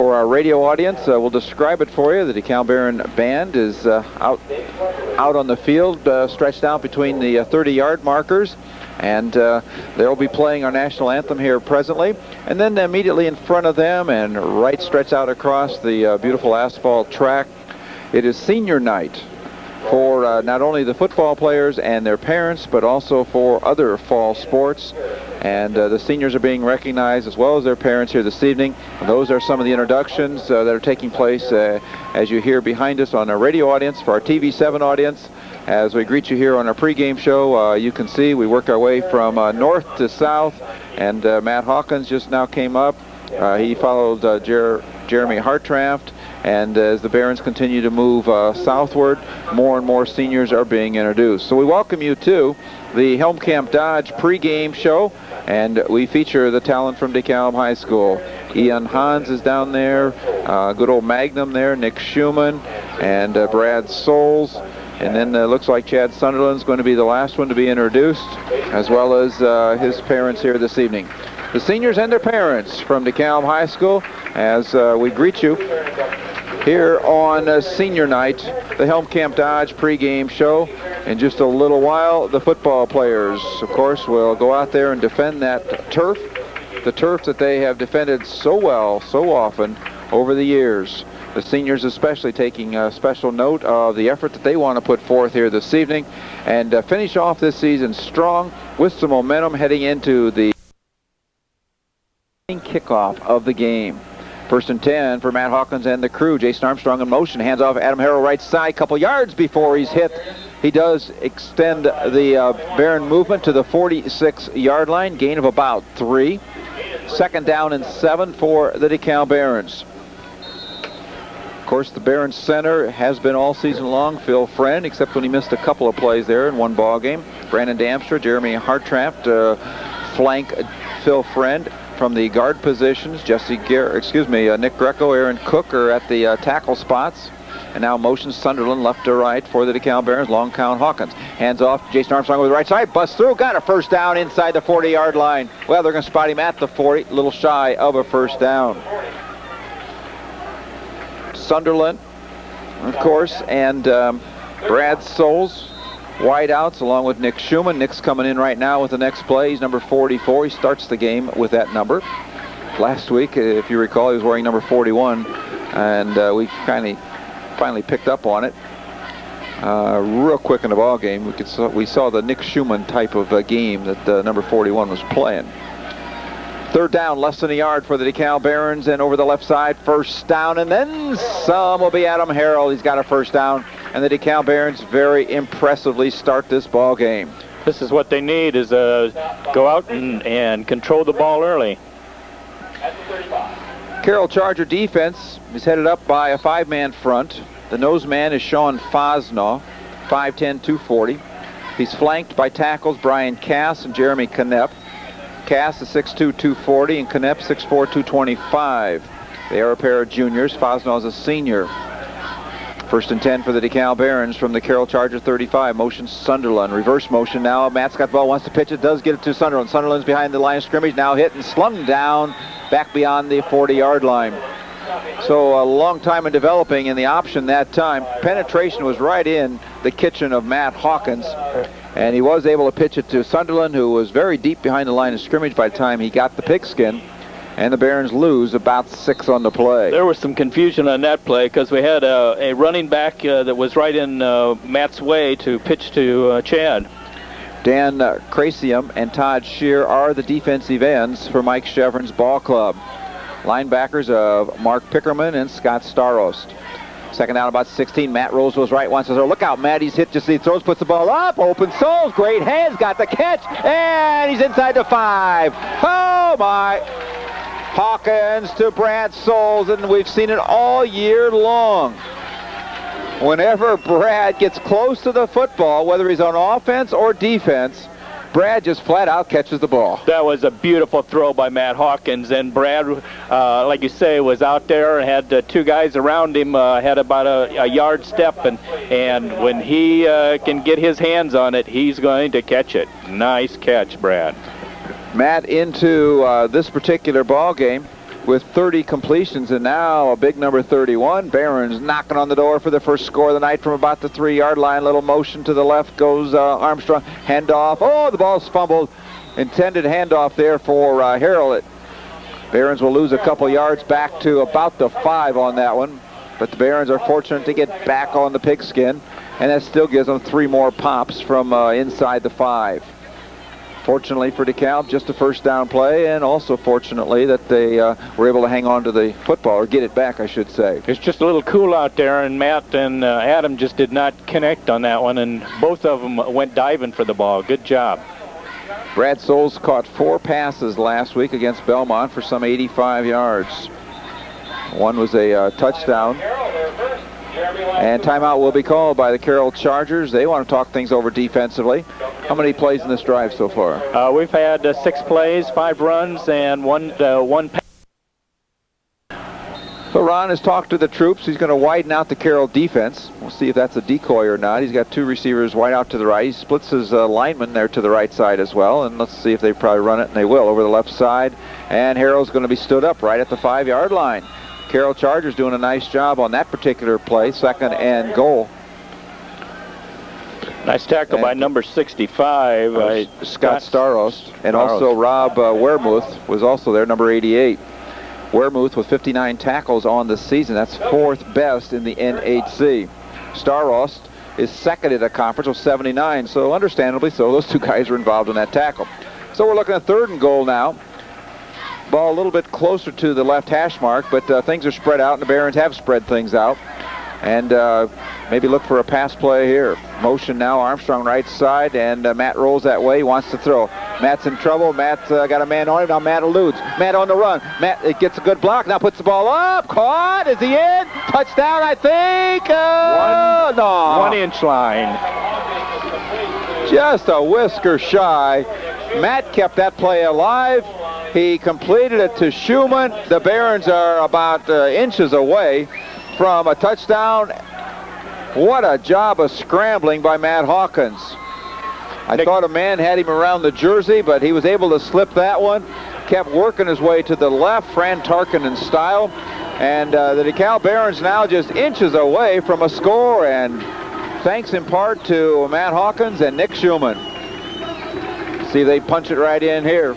For our radio audience, we'll describe it for you. The Dekalb Baron band is out on the field, stretched out between the 30-yard markers, and they'll be playing our national anthem here presently. And then immediately in front of them and right stretched out across the beautiful asphalt track, it is senior night for not only the football players and their parents, but also for other fall sports. And the seniors are being recognized as well as their parents here this evening. And those are some of the introductions that are taking place as you hear behind us on our radio audience. For our TV7 audience, as we greet you here on our pregame show, you can see we work our way from north to south, and Matt Hawkins just now came up. He followed Jeremy Hartraft, and as the Barons continue to move southward, more and more seniors are being introduced. So we welcome you to the Helmkamp Dodge pregame show, and we feature the talent from DeKalb High School. Ian Hans is down there, good old Magnum there, Nick Schumann, and Brad Souls. And then it looks like Chad Sunderland's going to be the last one to be introduced, as well as his parents here this evening. The seniors and their parents from DeKalb High School, as we greet you here on senior night, the Helmkamp Dodge pregame show. In just a little while, the football players, of course, will go out there and defend that turf, the turf that they have defended so well, so often over the years. The seniors especially taking a special note of the effort that they want to put forth here this evening and finish off this season strong with some momentum heading into the kickoff of the game. First and 10 for Matt Hawkins and the crew. Jason Armstrong in motion, hands off Adam Harrell right side, couple yards before he's hit. He does extend the Baron movement to the 46-yard line, gain of about 3. Second down and 7 for the DeKalb Barons. Of course, the Barons center has been all season long Phil Friend, except when he missed a couple of plays there in one ball game. Brandon Damstra, Jeremy Hartraft flank Phil Friend. From the guard positions, Nick Greco, Aaron Cook are at the tackle spots. And now motion Sunderland left to right for the DeKalb Barons. Long count Hawkins. Hands off Jason Armstrong with the right side. Busts through. Got a first down inside the 40-yard line. Well, they're going to spot him at the 40. A little shy of a first down. Sunderland, of course, and Brad Souls. Wideouts along with Nick Schumann. Nick's coming in right now with the next play. He's number 44. He starts the game with that number. Last week, if you recall, he was wearing number 41, and we finally picked up on it real quick in the ball game. We saw the Nick Schumann type of game that number 41 was playing. Third down, less than a yard for the DeKalb Barons, and over the left side, first down, and then some will be Adam Harrell. He's got a first down, and the DeKalb Barons very impressively start this ball game. This is what they need, is go out and control the ball early. Carroll Charger defense is headed up by a 5-man front. The nose man is Sean Fosnaw, 5'10", 240. He's flanked by tackles Brian Cass and Jeremy Knepp. Cass is 6'2", 240, and Knepp 6'4", 225. They are a pair of juniors. Fosnaw is a senior. First and 10 for the DeKalb Barons from the Carroll Charger 35. Motion Sunderland. Reverse motion now. Matt's got the ball, wants to pitch it, does get it to Sunderland. Sunderland's behind the line of scrimmage, now hit and slung down back beyond the 40-yard line. So a long time in developing in the option that time. Penetration was right in the kitchen of Matt Hawkins, and he was able to pitch it to Sunderland, who was very deep behind the line of scrimmage by the time he got the pigskin. And the Barons lose about 6 on the play. There was some confusion on that play because we had a running back that was right in Matt's way to pitch to Chad. Dan Crasium and Todd Shear are the defensive ends for Mike Chevron's ball club. Linebackers of Mark Pickerman and Scott Starost. Second down, about 16. Matt rolls to his right, wants to throw. Look out, Matt. He's hit just as he throws, puts the ball up. Open Souls, great hands, got the catch, and he's inside the 5. Oh, my. Hawkins to Brad Souls, and we've seen it all year long. Whenever Brad gets close to the football, whether he's on offense or defense, Brad just flat out catches the ball. That was a beautiful throw by Matt Hawkins, and Brad, like you say, was out there and had 2 guys around him, had about a yard step, and when he can get his hands on it, he's going to catch it. Nice catch, Brad. Matt, into this particular ball game, with 30 completions, and now a big number 31. Barron's knocking on the door for the first score of the night from about the 3-yard line. Little motion to the left goes Armstrong. Handoff. Oh, the ball's fumbled. Intended handoff there for Harrell. Barron's will lose a couple yards back to about the 5 on that one. But the Barons are fortunate to get back on the pigskin, and that still gives them 3 more pops from inside the 5. Fortunately for DeKalb, just a first down play, and also fortunately that they were able to hang on to the football, or get it back, I should say. It's just a little cool out there, and Matt and Adam just did not connect on that one, and both of them went diving for the ball. Good job. Brad Souls caught 4 passes last week against Belmont for some 85 yards. One was a touchdown. And timeout will be called by the Carroll Chargers. They want to talk things over defensively. How many plays in this drive so far? We've had 6 plays, 5 runs, and one pass. So Ron has talked to the troops. He's going to widen out the Carroll defense. We'll see if that's a decoy or not. He's got 2 receivers wide out to the right. He splits his lineman there to the right side as well. And let's see if they probably run it, and they will, over the left side. And Harrell's going to be stood up right at the 5-yard line. Carroll Chargers doing a nice job on that particular play, 2nd and goal. Nice tackle by number 65, Scott Staros. And also Rob Wermuth was also there, number 88. Wermuth with 59 tackles on the season. That's 4th best in the NHC. Staros is 2nd in a conference with 79, so understandably so, those 2 guys are involved in that tackle. So we're looking at 3rd and goal now. Ball a little bit closer to the left hash mark, but things are spread out, and the Barons have spread things out. And maybe look for a pass play here. Motion now, Armstrong right side, and Matt rolls that way. He wants to throw. Matt's in trouble. Matt's got a man on him. Now Matt eludes. Matt on the run. Matt gets a good block. Now puts the ball up. Caught. Is he in? Touchdown, I think. No. 1 inch line. Just a whisker shy. Matt kept that play alive. He completed it to Schumann. The Barons are about inches away from a touchdown. What a job of scrambling by Matt Hawkins. I thought a man had him around the jersey, but he was able to slip that one. Kept working his way to the left, Fran Tarkinen style. And the DeKalb Barons now just inches away from a score, and thanks in part to Matt Hawkins and Nick Schumann. See, they punch it right in here.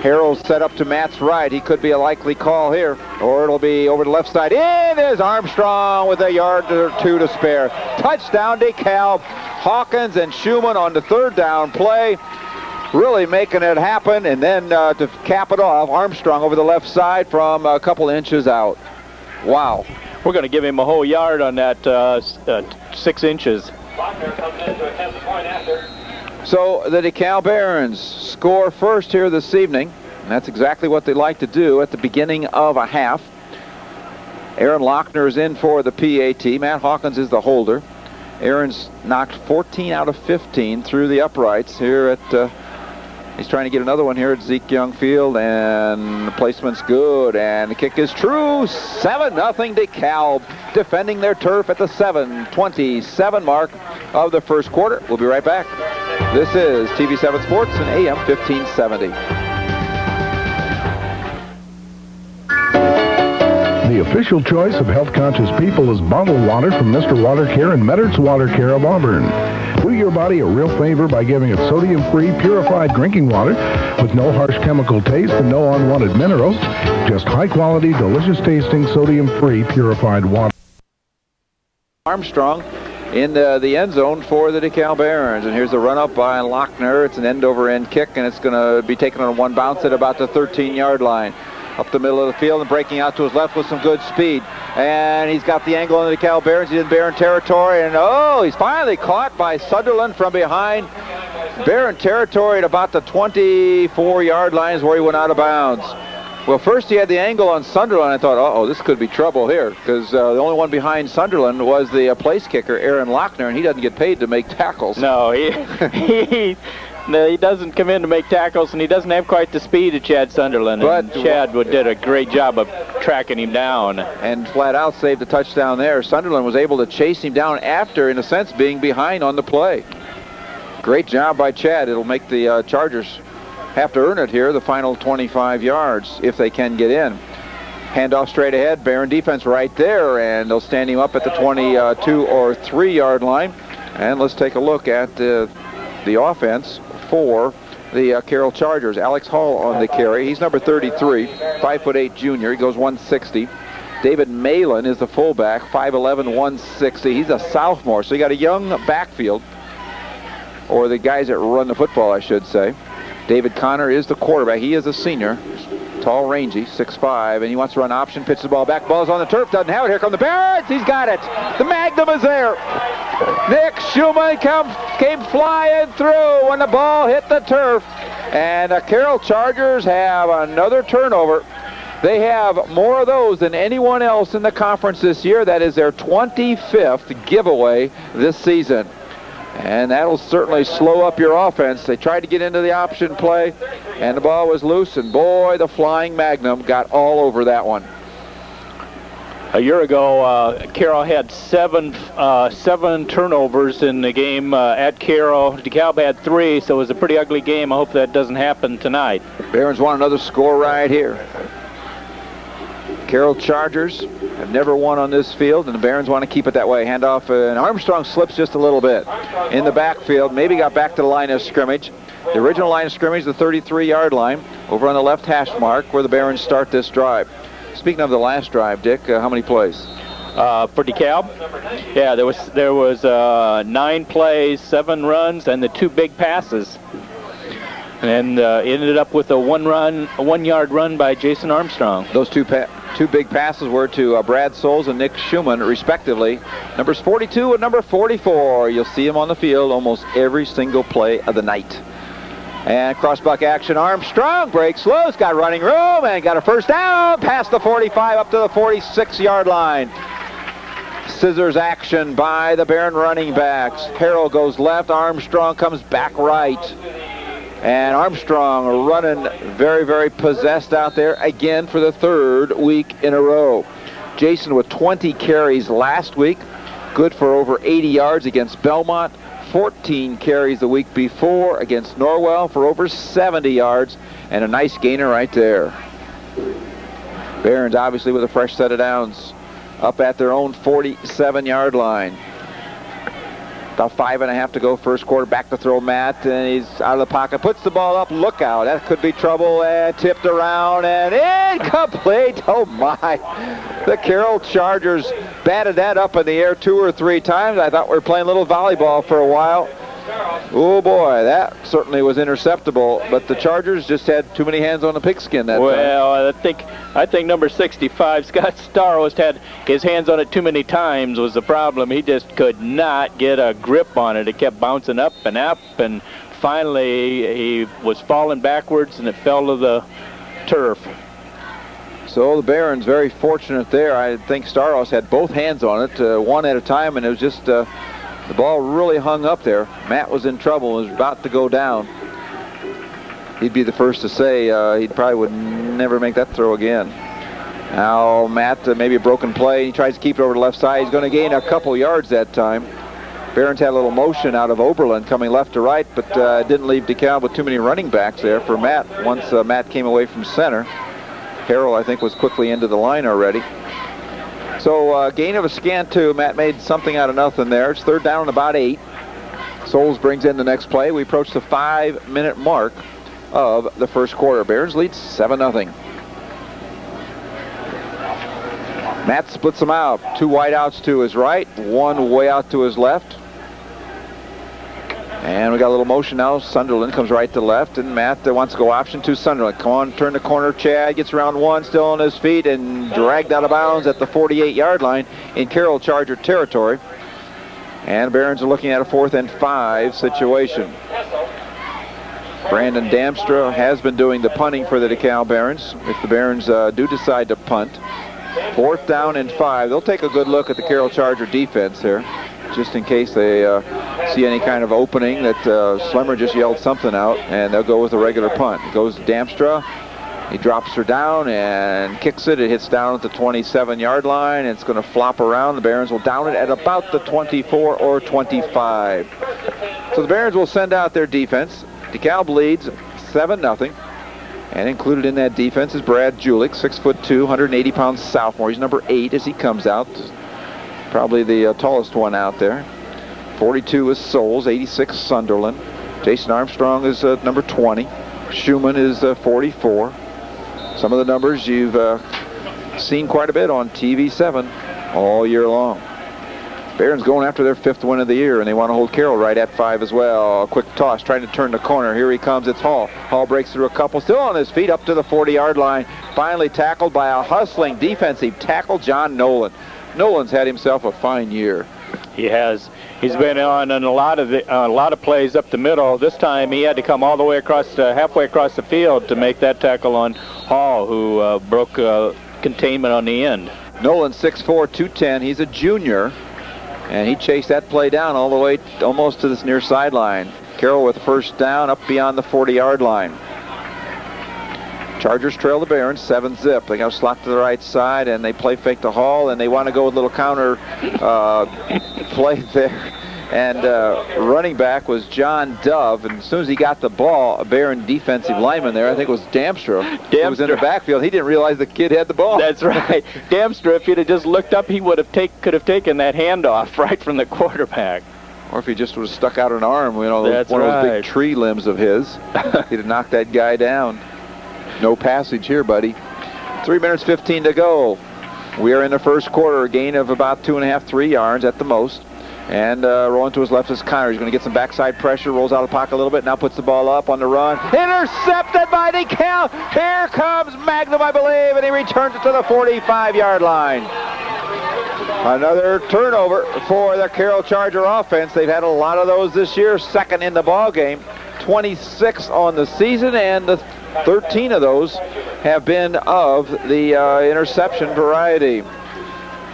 Harrell's set up to Matt's right. He could be a likely call here, or it'll be over the left side. In is Armstrong with a yard or 2 to spare. Touchdown, DeKalb. Hawkins and Schumann on the 3rd down play, really making it happen. And then to cap it off, Armstrong over the left side from a couple inches out. Wow. We're going to give him a whole yard on that 6 inches. So the DeKalb Barons score first here this evening, and that's exactly what they like to do at the beginning of a half. Aaron Lochner is in for the PAT. Matt Hawkins is the holder. Aaron's knocked 14 out of 15 through the uprights here at, he's trying to get another one here at Zeke Young Field, and the placement's good, and the kick is true. 7-0 DeKalb, defending their turf at the 7:27 mark of the first quarter. We'll be right back. This is TV7 Sports and AM 1570. The official choice of health-conscious people is bottled water from Mr. Water Care and Medard's Water Care of Auburn. Do your body a real favor by giving it sodium-free, purified drinking water with no harsh chemical taste and no unwanted minerals. Just high-quality, delicious-tasting, sodium-free, purified water. Armstrong in the end zone for the DeKalb Barons. And here's the run-up by Lochner. It's an end-over-end kick, and it's going to be taken on one bounce at about the 13-yard line. Up the middle of the field and breaking out to his left with some good speed. And he's got the angle on the DeKalb Barons. He's in Baron territory, and he's finally caught by Sunderland from behind. Baron territory at about the 24-yard line is where he went out of bounds. Well, first he had the angle on Sunderland. I thought, this could be trouble here, because the only one behind Sunderland was the place kicker, Aaron Lochner, and he doesn't get paid to make tackles. No, he doesn't come in to make tackles, and he doesn't have quite the speed of Chad Sunderland. But Chad did a great job of tracking him down. And flat out saved the touchdown there. Sunderland was able to chase him down after, in a sense, being behind on the play. Great job by Chad. It'll make the Chargers have to earn it here, the final 25 yards, if they can get in. Handoff straight ahead. Barron defense right there, and they'll stand him up at the 22 or 3 yard line. And let's take a look at the offense for the Carroll Chargers. Alex Hall on the carry. He's number 33, 5'8" junior. He goes 160. David Malin is the fullback, 5'11", 160. He's a sophomore, so you got a young backfield, or the guys that run the football, I should say. David Connor is the quarterback. He is a senior, tall, rangy, 6'5", and he wants to run option, pitches the ball back. Ball's on the turf, doesn't have it. Here come the Barons. He's got it. The Magnum is there. Nick Schumann came flying through when the ball hit the turf. And the Carroll Chargers have another turnover. They have more of those than anyone else in the conference this year. That is their 25th giveaway this season. And that'll certainly slow up your offense. They tried to get into the option play, and the ball was loose, and boy, the Flying Magnum got all over that one. A year ago, Carroll had seven turnovers in the game at Carroll. DeKalb had 3, so it was a pretty ugly game. I hope that doesn't happen tonight. Barons want another score right here. Carroll Chargers have never won on this field, and the Barons want to keep it that way. Handoff, and Armstrong slips just a little bit in the backfield. Maybe got back to the line of scrimmage. The original line of scrimmage, the 33-yard line, over on the left hash mark where the Barons start this drive. Speaking of the last drive, Dick, how many plays? For DeKalb? Yeah, there was 9 plays, 7 runs, and the 2 big passes. And ended up with a 1-yard run by Jason Armstrong. Those two big passes were to Brad Souls and Nick Schumann, respectively. Numbers 42 and number 44. You'll see them on the field almost every single play of the night. And crossbuck action. Armstrong breaks loose, got running room, and got a first down past the 45 up to the 46-yard line. Scissors action by the Barron running backs. Carroll goes left, Armstrong comes back right. And Armstrong running very, very possessed out there again for the 3rd week in a row. Jason with 20 carries last week, good for over 80 yards against Belmont. 14 carries the week before against Norwell for over 70 yards, and a nice gainer right there. Barons obviously with a fresh set of downs up at their own 47-yard line. About 5.5 to go first quarter. Back to throw Matt, and he's out of the pocket. Puts the ball up. Look out. That could be trouble. And tipped around and incomplete. Oh, my. The Carroll Chargers batted that up in the air 2 or 3 times. I thought we were playing a little volleyball for a while. Oh, boy. That certainly was interceptable. But the Chargers just had too many hands on the pigskin that time. Well, I think number 65, Scott Staros, had his hands on it too many times was the problem. He just could not get a grip on it. It kept bouncing up, and finally he was falling backwards, and it fell to the turf. So the Barons very fortunate there. I think Staros had both hands on it, one at a time, and it was just the ball really hung up there. Matt was in trouble, was about to go down. He'd be the first to say he probably would never make that throw again. Now Matt, maybe a broken play. He tries to keep it over the left side. He's going to gain a couple yards that time. Barons had a little motion out of Oberlin coming left to right, but didn't leave DeKalb with too many running backs there for Matt. Once Matt came away from center, Carroll, I think, was quickly into the line already. So gain of a scant 2. Matt made something out of nothing there. It's 3rd down and about 8. Souls brings in the next play. We approach the 5-minute mark of the first quarter. Barons leads 7-0. Matt splits them out. 2 wideouts to his right, 1 way out to his left. And we got a little motion now. Sunderland comes right to left, and Matt wants to go option to Sunderland. Come on, turn the corner. Chad gets around 1, still on his feet, and dragged out of bounds at the 48-yard line in Carroll Charger territory. And Barons are looking at a 4th and 5 situation. Brandon Damstra has been doing the punting for the DeKalb Barons. If the Barons do decide to punt, 4th down and 5. They'll take a good look at the Carroll Charger defense here, just in case they see any kind of opening that Slemmer just yelled something out, and they'll go with a regular punt. It goes to Damstra. He drops her down and kicks it. It hits down at the 27-yard line. It's going to flop around. The Barons will down it at about the 24 or 25. So the Barons will send out their defense. DeKalb leads 7-0. And included in that defense is Brad Julich, 6'2", 180-pound sophomore. He's number 8 as he comes out. Probably the tallest one out there. 42 is Souls, 86 Sunderland. Jason Armstrong is number 20. Schumann is 44. Some of the numbers you've seen quite a bit on TV7 all year long. Barron's going after their 5th win of the year, and they want to hold Carroll right at 5 as well. A quick toss, trying to turn the corner. Here he comes. It's Hall. Hall breaks through a couple, still on his feet up to the 40-yard line. Finally tackled by a hustling defensive tackle, John Nolan. Nolan's had himself a fine year. He has. He's been on a lot of plays up the middle. This time he had to come all the way across, halfway across the field to make that tackle on Hall, who broke containment on the end. Nolan, 6'4", 210. He's a junior, and he chased that play down all the way almost to this near sideline. Carroll with first down up beyond the 40-yard line. Chargers trail the Barons 7-zip. They got a slot to the right side, and they play fake to Hall, and they want to go with a little counter play there. And running back was John Dove, and as soon as he got the ball, a Baron defensive lineman there, I think it was Damstra, who was in the backfield. He didn't realize the kid had the ball. That's right. Damstra, if he'd have just looked up, he could have taken that handoff right from the quarterback. Or if he just would have stuck out an arm, you know, That's one right. of those big tree limbs of his, he'd have knocked that guy down. No passage here, buddy. 3 minutes 15 to go. We are in the first quarter, a gain of about 2.5, 3 yards at the most. And rolling to his left is Connor. He's going to get some backside pressure, rolls out of the pocket a little bit, now puts the ball up on the run. Intercepted by Dekalb. Here comes Magnum, I believe, and he returns it to the 45-yard line. Another turnover for the Carroll Charger offense. They've had a lot of those this year, second in the ball game. 26 on the season, and the 13 of those have been of the interception variety.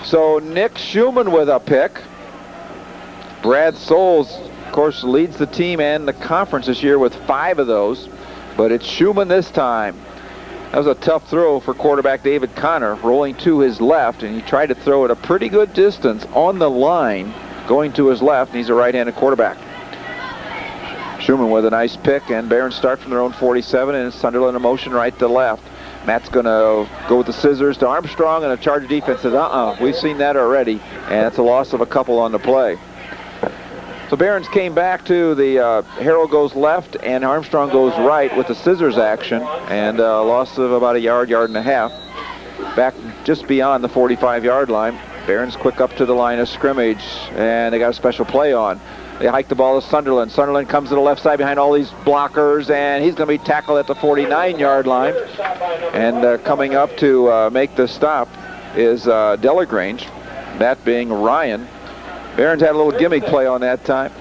So Nick Schumann with a pick. Brad Souls, of course, leads the team and the conference this year with 5 of those, but it's Schumann this time. That was a tough throw for quarterback David Connor, rolling to his left, and he tried to throw it a pretty good distance on the line, going to his left, and he's a right-handed quarterback. Schumann with a nice pick, and Barons start from their own 47, and Sunderland in motion right to left. Matt's going to go with the scissors to Armstrong, and the Charger defense says, we've seen that already, and it's a loss of a couple on the play. So Barons came back to the Harrell goes left, and Armstrong goes right with the scissors action, and a loss of about a yard, yard and a half. Back just beyond the 45-yard line. Barons quick up to the line of scrimmage, and they got a special play on. They hike the ball to Sunderland. Sunderland comes to the left side behind all these blockers, and he's going to be tackled at the 49-yard line. And coming up to make the stop is Delagrange, that being Ryan. Barons had a little gimmick play on that time.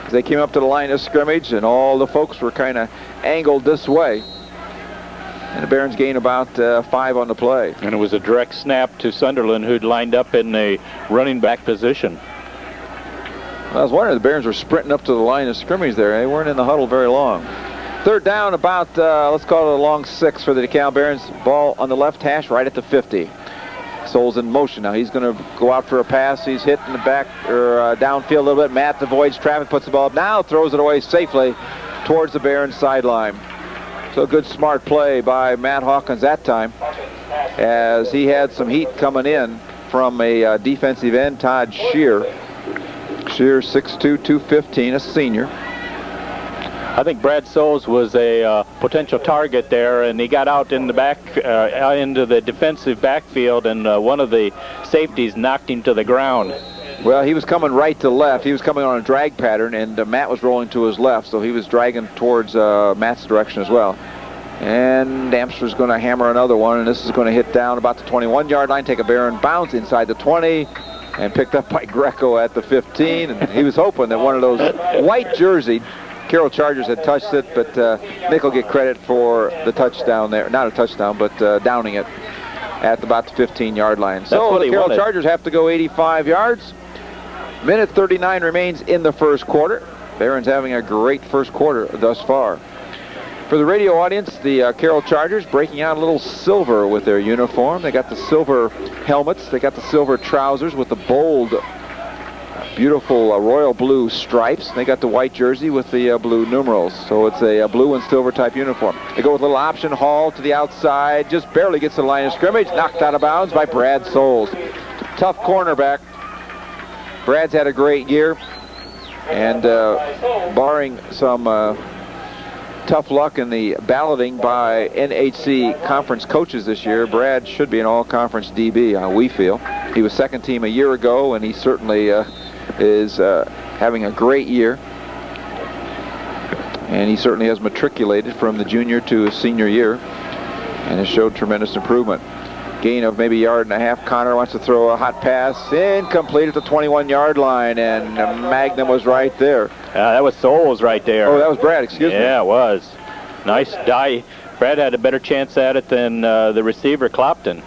They came up to the line of scrimmage, and all the folks were kind of angled this way. And the Barons gain about 5 on the play. And it was a direct snap to Sunderland, who'd lined up in a running back position. I was wondering, the Barons were sprinting up to the line of scrimmage there. They weren't in the huddle very long. Third down, about, let's call it a long 6 for the Dekalb Barons. Ball on the left hash, right at the 50. Souls in motion now. He's going to go out for a pass. He's hit in the back or downfield a little bit. Matt avoids traffic, puts the ball up. Now throws it away safely towards the Barons sideline. So a good smart play by Matt Hawkins that time, as he had some heat coming in from a defensive end, Todd Shear. Shear 6'2", 215, a senior. I think Brad Souls was a potential target there, and he got out in the back, into the defensive backfield, and one of the safeties knocked him to the ground. Well, he was coming right to left. He was coming on a drag pattern, and Matt was rolling to his left, so he was dragging towards Matt's direction as well. And Damster's going to hammer another one, and this is going to hit down about the 21-yard line, take a Baron bounce inside the 20, and picked up by Greco at the 15. And he was hoping that one of those white jerseyed Carroll Chargers had touched it, but Nick will get credit for the touchdown there. Not a touchdown, but downing it at about the 15-yard line. So the Carroll Chargers have to go 85 yards. Minute 39 remains in the first quarter. Barron's having a great first quarter thus far. For the radio audience, the Carroll Chargers breaking out a little silver with their uniform. They got the silver helmets. They got the silver trousers with the bold beautiful royal blue stripes. They got the white jersey with the blue numerals. So it's a blue and silver type uniform. They go with a little option haul to the outside. Just barely gets to the line of scrimmage. Knocked out of bounds by Brad Souls. Tough cornerback. Brad's had a great year. And barring some tough luck in the balloting by NHC conference coaches this year, Brad should be an all-conference DB, we feel. He was second team a year ago, and he certainly is having a great year. And he certainly has matriculated from the junior to his senior year and has showed tremendous improvement. Gain of maybe a yard and a half. Connor wants to throw a hot pass. Incomplete at the 21-yard line, and Magnum was right there. That was Souls right there. Oh, that was Brad, excuse me. Yeah, it was. Nice die. Brad had a better chance at it than the receiver, Clopton.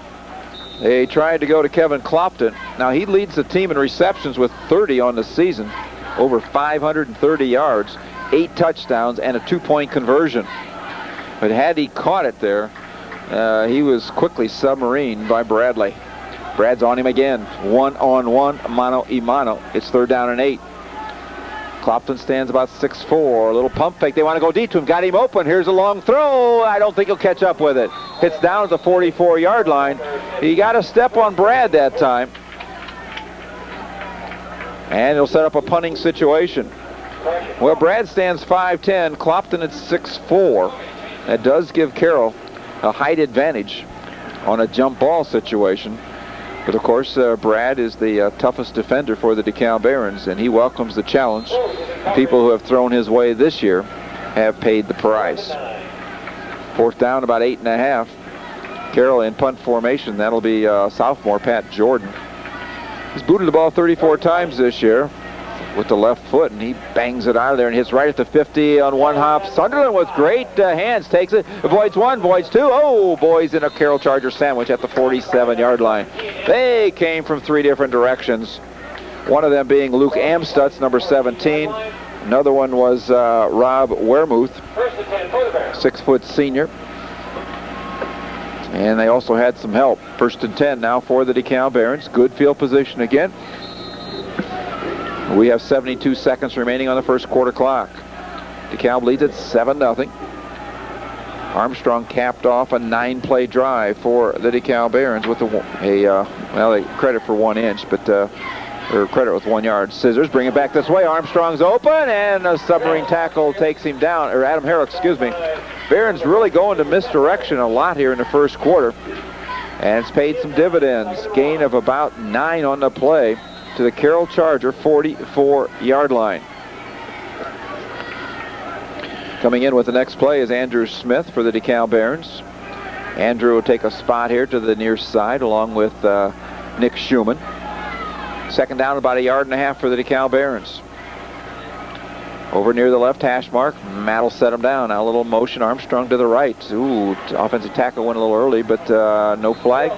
They tried to go to Kevin Clopton. Now, he leads the team in receptions with 30 on the season, over 530 yards, 8 touchdowns, and a 2-point conversion. But had he caught it there, he was quickly submarined by Bradley. Brad's on him again. 1-on-1, mano-a-mano. It's 3rd down and 8. Clopton stands about 6'4". A little pump fake. They want to go deep to him. Got him open. Here's a long throw. I don't think he'll catch up with it. Hits down at the 44-yard line. He got a step on Brad that time. And he'll set up a punting situation. Well, Brad stands 5'10". Clopton at 6'4". That does give Carroll a height advantage on a jump ball situation. But of course, Brad is the toughest defender for the Dekalb Barons, and he welcomes the challenge. The people who have thrown his way this year have paid the price. 4th down, about 8.5. Carroll in punt formation. That'll be sophomore Pat Jordan. He's booted the ball 34 times this year with the left foot, and he bangs it out of there and hits right at the 50 on one hop. Sunderland with great hands takes it, avoids one, avoids two. Oh, boys in a Carroll Charger sandwich at the 47-yard line. They came from 3 different directions. One of them being Luke Amstutz, number 17. Another one was Rob Wermuth, 6-foot senior. And they also had some help. 1st and 10 now for the Dekalb Barons. Good field position again. We have 72 seconds remaining on the first quarter clock. DeKalb leads at 7-0. Armstrong capped off a 9-play drive for the DeKalb Barons with well, they credit for 1 inch, but or credit with 1 yard. Scissors bring it back this way. Armstrong's open, and a submarine tackle takes him down, or Adam Harrell, excuse me. Barons really going to misdirection a lot here in the first quarter, and it's paid some dividends. Gain of about 9 on the play to the Carroll Charger 44-yard line. Coming in with the next play is Andrew Smith for the DeKalb Barons. Andrew will take a spot here to the near side along with Nick Schumann. 2nd down, about 1.5 yards for the DeKalb Barons. Over near the left hash mark, Matt will set him down. Now a little motion, Armstrong to the right. Ooh, offensive tackle went a little early, but no flag.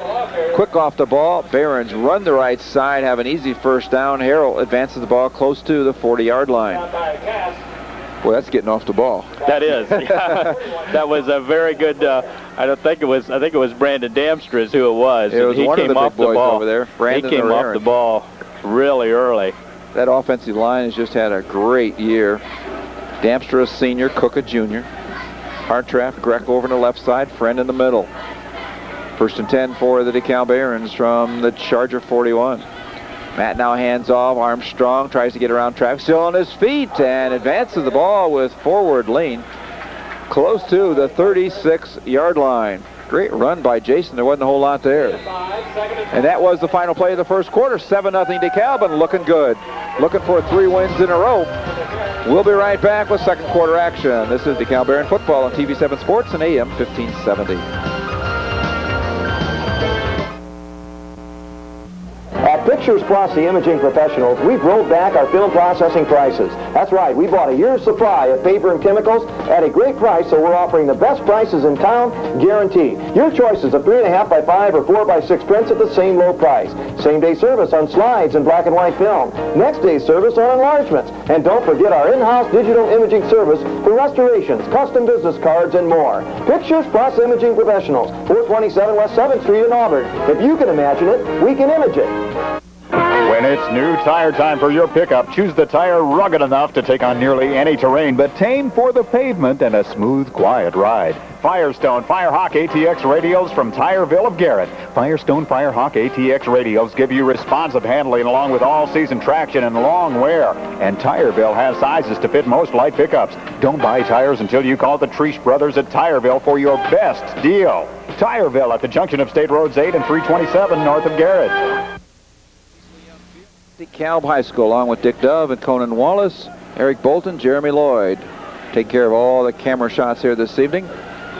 Quick off the ball. Barons run the right side, have an easy 1st down. Harrell advances the ball close to the 40-yard line. Boy, that's getting off the ball. That is. Yeah. That was a very good. I think it was Brandon Damstra is who it was. It was he one came of the off big boys the ball. over there. Brandon he came off the ball really early. That offensive line has just had a great year. Damstra a senior, Cook a junior. Hartraft, Greco over on the left side, Friend in the middle. 1st and 10 for the DeKalb Barons from the Charger 41. Matt now hands off. Armstrong tries to get around traffic, still on his feet, and advances the ball with forward lean close to the 36-yard line. Great run by Jason. There wasn't a whole lot there. And that was the final play of the first quarter. 7-0 DeKalb, and looking good. Looking for 3 wins in a row. We'll be right back with second quarter action. This is DeKalb Baron football on TV7 Sports and AM 1570. At Pictures Plus, the imaging professionals, we've rolled back our film processing prices. That's right, we bought a year's supply of paper and chemicals at a great price, so we're offering the best prices in town, guaranteed. Your choices of 3.5 by 5 or 4 by 6 prints at the same low price. Same-day service on slides and black and white film. Next-day service on enlargements. And don't forget our in-house digital imaging service for restorations, custom business cards, and more. Pictures Plus Imaging Professionals, 427 West 7th Street in Auburn. If you can imagine it, we can image it. When it's new tire time for your pickup, choose the tire rugged enough to take on nearly any terrain, but tame for the pavement and a smooth, quiet ride. Firestone Firehawk ATX radials from Tireville of Garrett. Firestone Firehawk ATX radials give you responsive handling along with all-season traction and long wear. And Tireville has sizes to fit most light pickups. Don't buy tires until you call the Treesh Brothers at Tireville for your best deal. Tireville at the junction of State Roads 8 and 327 north of Garrett. Dekalb High School, along with Dick Dove and Conan Wallace, Eric Bolton, Jeremy Lloyd. Take care of all the camera shots here this evening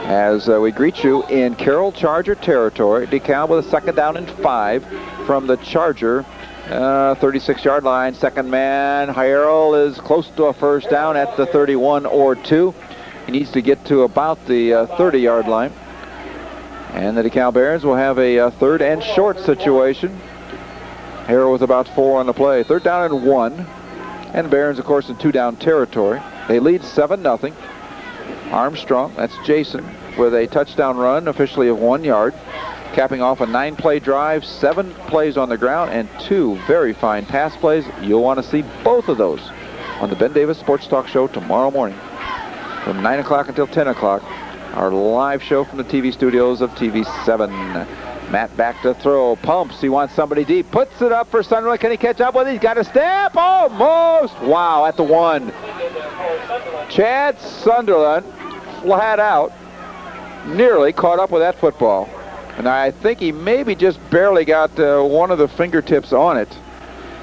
as we greet you in Carroll Charger territory. Dekalb with a second down and 5 from the Charger 36-yard line. Second man, Harrell, is close to a first down at the 31 or 2. He needs to get to about the 30-yard line. And the Dekalb Barons will have a third and short situation. Harrell with about 4 on the play. Third down and 1. And Barons, of course, in 2-down territory. They lead 7-0. Armstrong, that's Jason, with a touchdown run, officially of 1 yard. Capping off a 9-play drive, 7 plays on the ground, and 2 very fine pass plays. You'll want to see both of those on the Ben Davis Sports Talk Show tomorrow morning from 9 o'clock until 10 o'clock. Our live show from the TV studios of TV7. Matt back to throw, pumps, he wants somebody deep, puts it up for Sunderland. Can he catch up with it? He's got a step, almost! Wow, at the 1. Chad Sunderland, flat out, nearly caught up with that football. And I think he maybe just barely got one of the fingertips on it.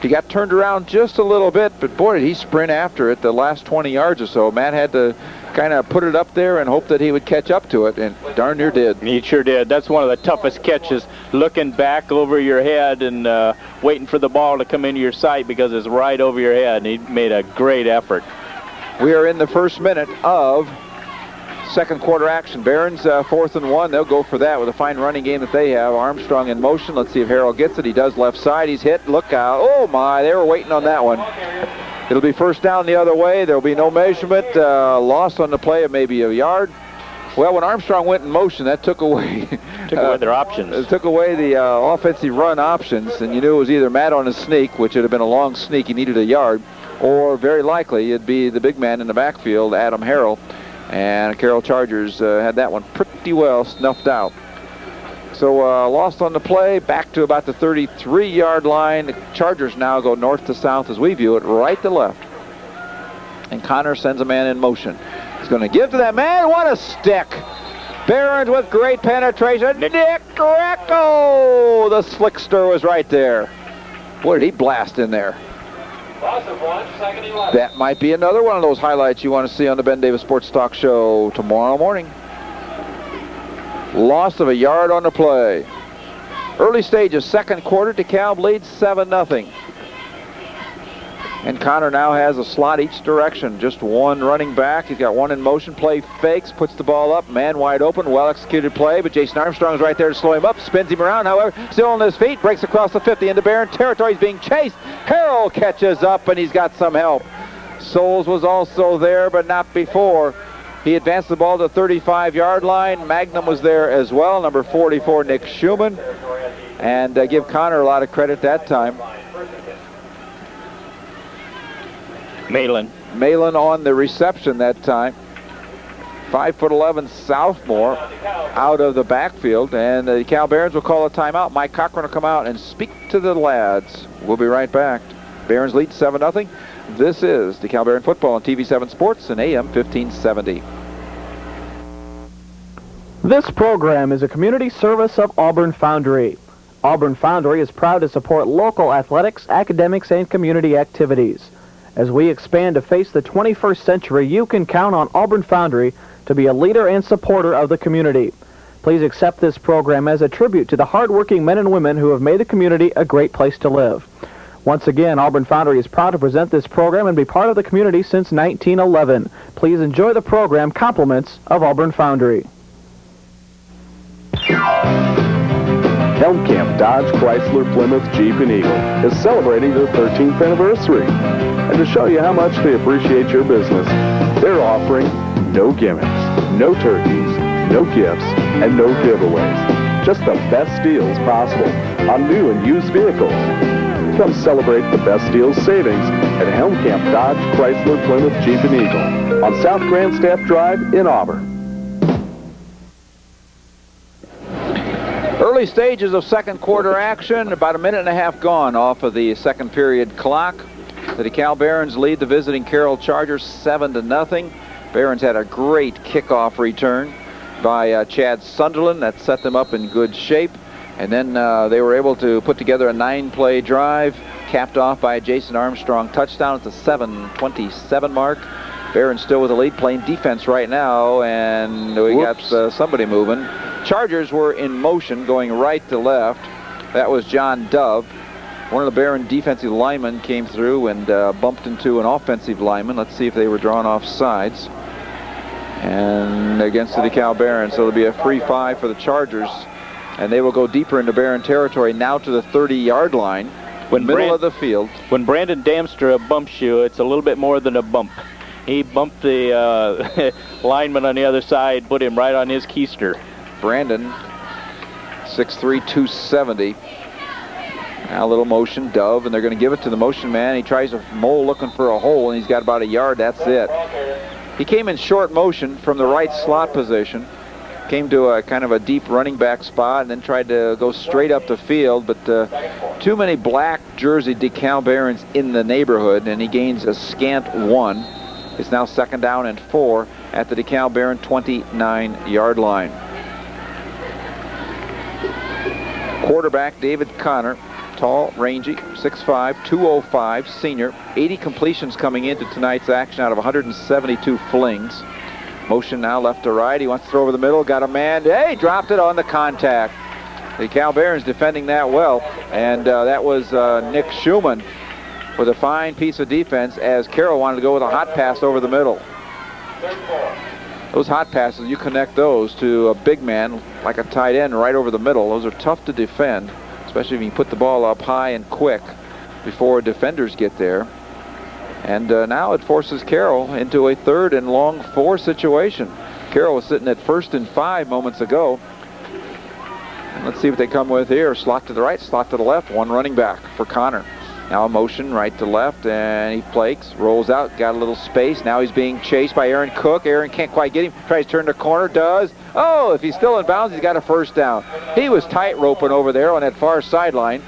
He got turned around just a little bit, but boy, did he sprint after it the last 20 yards or so. Matt had to kind of put it up there and hope that he would catch up to it, and darn near did. He sure did. That's one of the toughest catches, looking back over your head and waiting for the ball to come into your sight because it's right over your head, and he made a great effort. We are in the first minute of second quarter action. Barons 4th and 1. They'll go for that with a fine running game that they have. Armstrong in motion. Let's see if Harrell gets it. He does left side. He's hit. Look out. Oh, my. They were waiting on that one. It'll be first down the other way. There'll be no measurement. Loss on the play of maybe a yard. Well, when Armstrong went in motion, that took away their options. It took away the offensive run options, and you knew it was either Matt on his sneak, which would have been a long sneak. He needed a yard, or very likely it'd be the big man in the backfield, Adam Harrell. And Carroll Chargers had that one pretty well snuffed out. So lost on the play, back to about the 33-yard line. The Chargers now go north to south as we view it, right to left. And Connor sends a man in motion. He's going to give to that man. What a stick. Barons with great penetration. Nick Greco. The slickster was right there. Boy, did he blast in there. That might be another one of those highlights you want to see on the Ben Davis Sports Talk Show tomorrow morning. Loss of a yard on the play. Early stages, second quarter, DeKalb leads 7-0. And Connor now has a slot each direction. Just one running back. He's got one in motion. Play fakes, puts the ball up. Man wide open. Well-executed play, but Jason Armstrong's right there to slow him up. Spins him around, however, still on his feet. Breaks across the 50 into Barron territory. He's being chased. Harrell catches up, and he's got some help. Souls was also there, but not before. He advanced the ball to the 35-yard line. Magnum was there as well. Number 44, Nick Schumann. And give Connor a lot of credit that time. Malin on the reception that time. 5'11" sophomore out of the backfield, and the DeKalb Barons will call a timeout. Mike Cochran will come out and speak to the lads. We'll be right back. Barons lead 7-0. This is DeKalb Baron football on TV7 Sports and AM 1570. This program is a community service of Auburn Foundry. Auburn Foundry is proud to support local athletics, academics, and community activities. As we expand to face the 21st century, you can count on Auburn Foundry to be a leader and supporter of the community. Please accept this program as a tribute to the hardworking men and women who have made the community a great place to live. Once again, Auburn Foundry is proud to present this program and be part of the community since 1911. Please enjoy the program. Compliments of Auburn Foundry. Helm Camp Dodge Chrysler Plymouth Jeep and Eagle is celebrating their 13th anniversary. And to show you how much they appreciate your business, they're offering no gimmicks, no turkeys, no gifts, and no giveaways. Just the best deals possible on new and used vehicles. Come celebrate the best deals savings at Helm Camp Dodge, Chrysler, Plymouth, Jeep, and Eagle on South Grandstaff Drive in Auburn. Early stages of second quarter action, about a minute and a half gone off of the second period clock. The DeKalb Barons lead the visiting Carroll Chargers 7-0. Barons had a great kickoff return by Chad Sunderland that set them up in good shape. And then they were able to put together a 9-play drive, capped off by a Jason Armstrong touchdown at the 7:27 mark. Barons still with the lead, playing defense right now, and we got somebody moving. Chargers were in motion, going right to left. That was John Dove. One of the Baron defensive linemen came through and bumped into an offensive lineman. Let's see if they were drawn off sides. And against the DeKalb Barons, so it'll be a free 5 for the Chargers. And they will go deeper into Baron territory, now to the 30-yard line, middle of the field. When Brandon Damstra bumps you, it's a little bit more than a bump. He bumped the lineman on the other side, put him right on his keister. Brandon, 6'3", 270. Now a little motion, Dove, and they're going to give it to the motion man. He tries a mole looking for a hole, and he's got about a yard. That's it. He came in short motion from the right slot position. Came to a kind of a deep running back spot and then tried to go straight up the field, but too many black jersey DeKalb Barons in the neighborhood, and he gains a scant 1. It's now 2nd down and 4 at the DeKalb Baron 29-yard line. Quarterback David Connor, tall, rangy, 6'5", 205, senior. 80 completions coming into tonight's action out of 172 flings. Motion now left to right. He wants to throw over the middle. Got a man. Hey, dropped it on the contact. The DeKalb Barons defending that well. And that was Nick Schumann with a fine piece of defense as Carroll wanted to go with a hot pass over the middle. Those hot passes, you connect those to a big man like a tight end right over the middle. Those are tough to defend, especially if you put the ball up high and quick before defenders get there. And now it forces Carroll into a 3rd and long 4 situation. Carroll was sitting at 1st and 5 moments ago. And let's see what they come with here. Slot to the right, slot to the left. One running back for Connor. Now a motion right to left, and he flakes, rolls out, got a little space. Now he's being chased by Aaron Cook. Aaron can't quite get him. Tries to turn the corner, does. Oh, if he's still in bounds, he's got a 1st down. He was tight roping over there on that far sideline.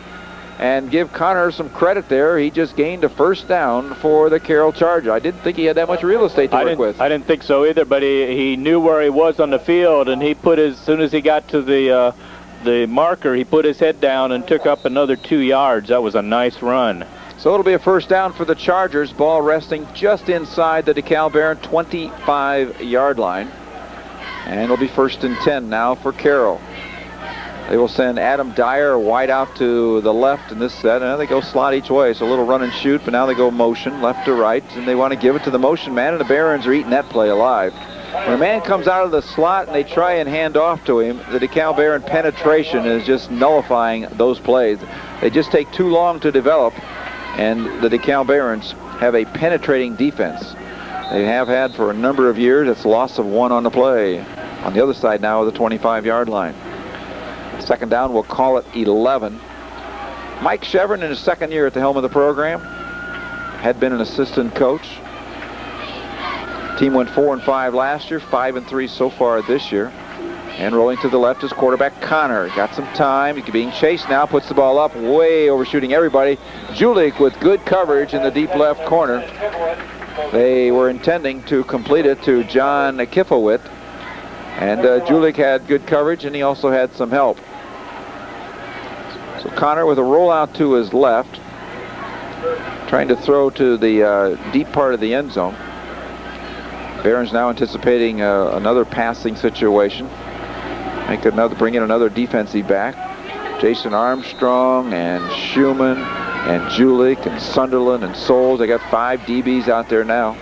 And give Connor some credit there. He just gained a 1st down for the Carroll Charger. I didn't think he had that much real estate to work with. I didn't think so either, but he knew where he was on the field, and he put as soon as he got to the marker, he put his head down and took up another 2 yards. That was a nice run. So it'll be a 1st down for the Chargers. Ball resting just inside the DeKalb Baron 25-yard line. And it'll be 1st and 10 now for Carroll. They will send Adam Dyer wide out to the left in this set. And they go slot each way. So a little run and shoot, but now they go motion left to right. And they want to give it to the motion man, and the Barons are eating that play alive. When a man comes out of the slot and they try and hand off to him, the DeKalb Baron penetration is just nullifying those plays. They just take too long to develop, and the DeKalb Barons have a penetrating defense. They have had for a number of years. It's a loss of 1 on the play. On the other side now of the 25-yard line. 2nd down, we'll call it 11. Mike Chevron in his 2nd year at the helm of the program. Had been an assistant coach. Team went 4-5 last year, 5-3 so far this year. And rolling to the left is quarterback Connor. Got some time. He's being chased now. Puts the ball up, way overshooting everybody. Julik with good coverage in the deep left corner. They were intending to complete it to John Kifowit. And Julik had good coverage, and he also had some help. So Connor with a rollout to his left, trying to throw to the deep part of the end zone. Barons now anticipating another passing situation. Bring in another defensive back. Jason Armstrong and Schumann and Julik and Sunderland and Souls. They got 5 DBs out there now.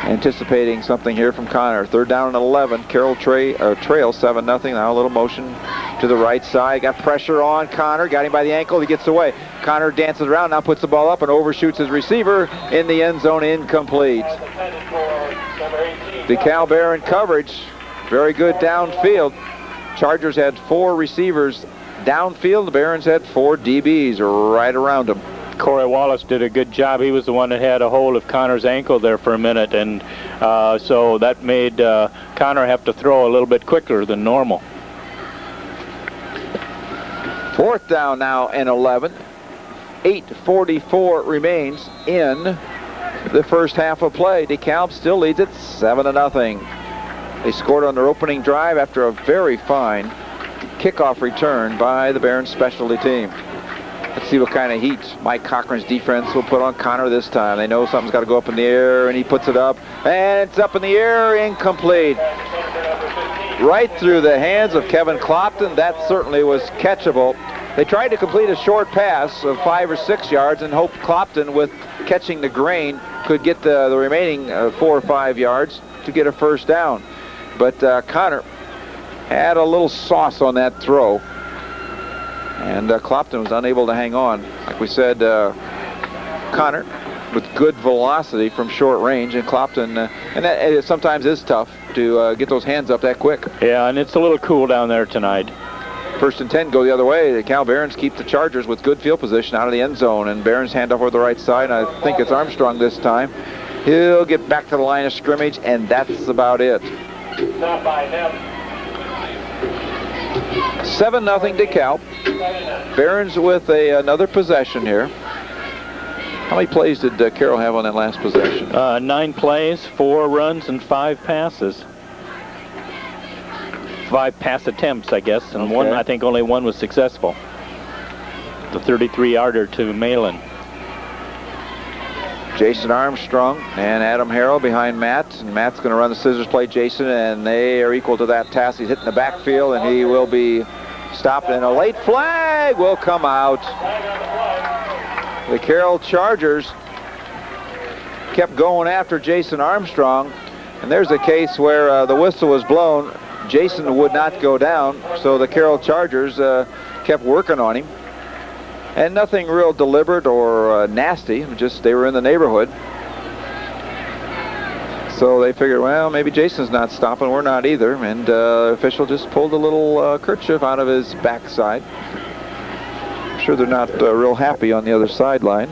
Anticipating something here from Connor. 3rd down and 11. Carroll trail 7-0. Now a little motion to the right side. Got pressure on Connor. Got him by the ankle. He gets away. Connor dances around. Now puts the ball up and overshoots his receiver in the end zone. Incomplete. DeKalb Baron coverage. Very good downfield. Chargers had 4 receivers downfield. The Barons had 4 DBs right around them. Corey Wallace did a good job. He was the one that had a hold of Connor's ankle there for a minute, and so that made Connor have to throw a little bit quicker than normal. 4th down now and 11. 8:44 remains in the first half of play. DeKalb still leads it 7-0. They scored on their opening drive after a very fine kickoff return by the Barons specialty team. Let's see what kind of heat Mike Cochran's defense will put on Connor this time. They know something's got to go up in the air, and he puts it up, and it's up in the air, incomplete. Right through the hands of Kevin Clopton. That certainly was catchable. They tried to complete a short pass of 5 or 6 yards and hoped Clopton, with catching the grain, could get the remaining 4 or 5 yards to get a first down. But Connor had a little sauce on that throw, and Clopton was unable to hang on. Like we said, Connor with good velocity from short range, and Clopton, and that sometimes is tough to get those hands up that quick. Yeah, and it's a little cool down there tonight. 1st and 10 go the other way. The Cal Barons keep the Chargers with good field position out of the end zone, and Barons hand off over the right side. I think it's Armstrong this time. He'll get back to the line of scrimmage, and that's about it. 7-0 DeKalb. Barons with another possession here. How many plays did Carroll have on that last possession? 9 plays, 4 runs, and 5 passes. 5 pass attempts, I guess, and okay. one, I think only one was successful. The 33-yarder to Malin. Jason Armstrong and Adam Harrell behind Matt, and Matt's going to run the scissors play Jason, and they are equal to that task. He's hitting the backfield, and he will be stopped, and a late flag will come out. The Carroll Chargers kept going after Jason Armstrong, and there's a case where the whistle was blown. Jason would not go down, so the Carroll Chargers kept working on him. And nothing real deliberate or nasty, just they were in the neighborhood. So they figured, well, maybe Jason's not stopping, we're not either. And the official just pulled a little kerchief out of his backside. I'm sure they're not real happy on the other sideline.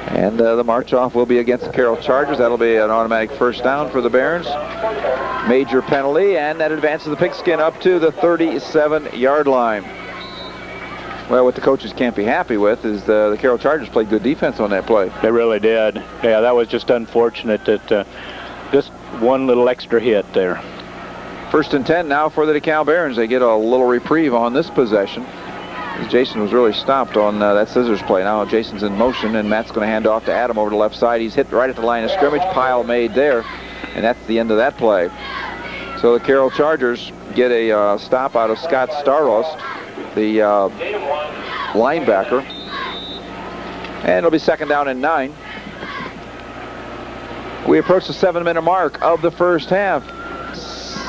And the march-off will be against the Carroll Chargers. That'll be an automatic first down for the Barons. Major penalty, and that advances the pigskin up to the 37-yard line. Well, what the coaches can't be happy with is the Carroll Chargers played good defense on that play. They really did. Yeah, that was just unfortunate that just one little extra hit there. 1st and 10 now for the DeKalb Barons. They get a little reprieve on this possession. Jason was really stopped on that scissors play. Now Jason's in motion, and Matt's going to hand off to Adam over the left side. He's hit right at the line of scrimmage. Pile made there, and that's the end of that play. So the Carroll Chargers get a stop out of Scott Staros, the linebacker, and it'll be 2nd down and 9. We approach the 7-minute mark of the first half.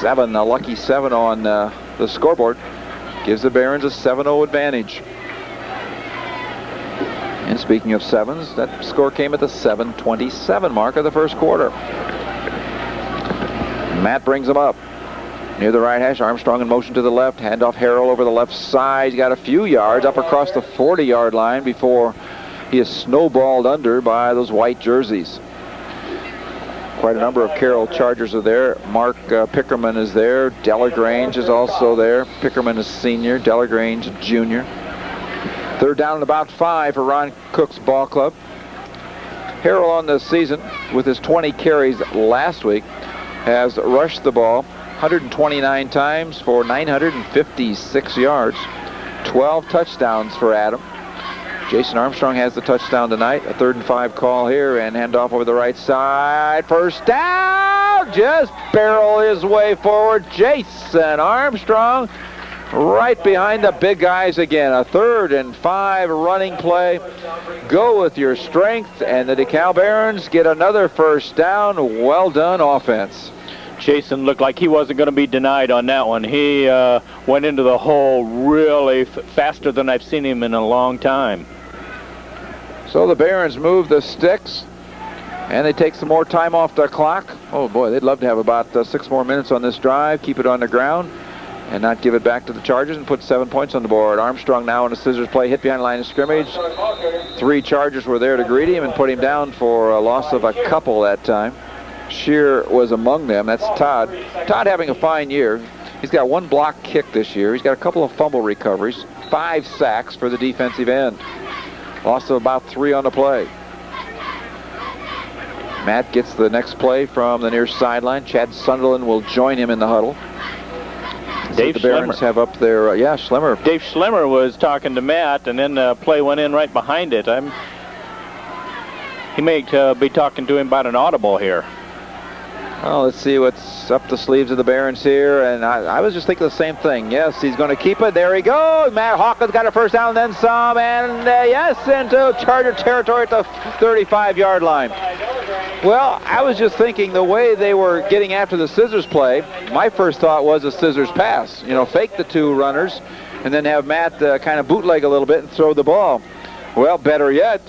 7, a lucky 7 on the scoreboard, gives the Barons a 7-0 advantage. And speaking of 7s, that score came at the 7:27 mark of the first quarter. Matt brings them up near the right hash. Armstrong in motion to the left. Handoff Harrell over the left side. He's got a few yards up across the 40-yard line before he is snowballed under by those white jerseys. Quite a number of Carroll Chargers are there. Mark Pickerman is there. Delagrange is also there. Pickerman is senior. Delagrange junior. 3rd down and about 5 for Ron Cook's ball club. Harrell on the season with his 20 carries last week has rushed the ball 129 times for 956 yards. 12 touchdowns for Adam. Jason Armstrong has the touchdown tonight. A 3rd and 5 call here, and handoff over the right side. First down! Just barrel his way forward. Jason Armstrong right behind the big guys again. A 3rd and 5 running play. Go with your strength, and the DeKalb Barons get another first down. Well done offense. Jason looked like he wasn't going to be denied on that one. He went into the hole really faster than I've seen him in a long time. So the Barons move the sticks, and they take some more time off the clock. Oh boy, they'd love to have about 6 more minutes on this drive, keep it on the ground. and not give it back to the Chargers and put 7 points on the board. Armstrong now in a scissors play, hit behind the line of scrimmage. 3 Chargers were there to greet him and put him down for a loss of a couple that time. Shear was among them. That's Todd. Todd having a fine year. He's got 1 block kick this year. He's got a couple of fumble recoveries, 5 sacks for the defensive end. Loss of about 3 on the play. Matt gets the next play from the near sideline. Chad Sunderland will join him in the huddle. Dave the Barons Schlemmer. have up there, Schlemmer. Dave Schlemmer was talking to Matt, and then the play went in right behind it. He may be talking to him about an audible here. Well, let's see what's up the sleeves of the Barons here, and I was just thinking the same thing. Yes, he's going to keep it. There he goes. Matt Hawkins got a first down, then some, and yes, into Charger territory at the 35-yard line. Well, I was just thinking the way they were getting after the scissors play, my first thought was a scissors pass. You know, fake the 2 runners, and then have Matt kind of bootleg a little bit and throw the ball. Well, better yet,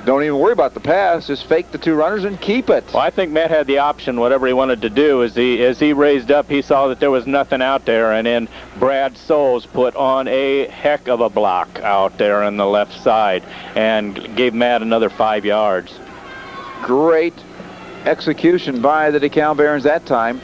don't even worry about the pass. Just fake the 2 runners and keep it. Well, I think Matt had the option, whatever he wanted to do. As he raised up, he saw that there was nothing out there, and then Brad Souls put on a heck of a block out there on the left side and gave Matt another 5 yards. Great execution by the Dekalb Barons that time.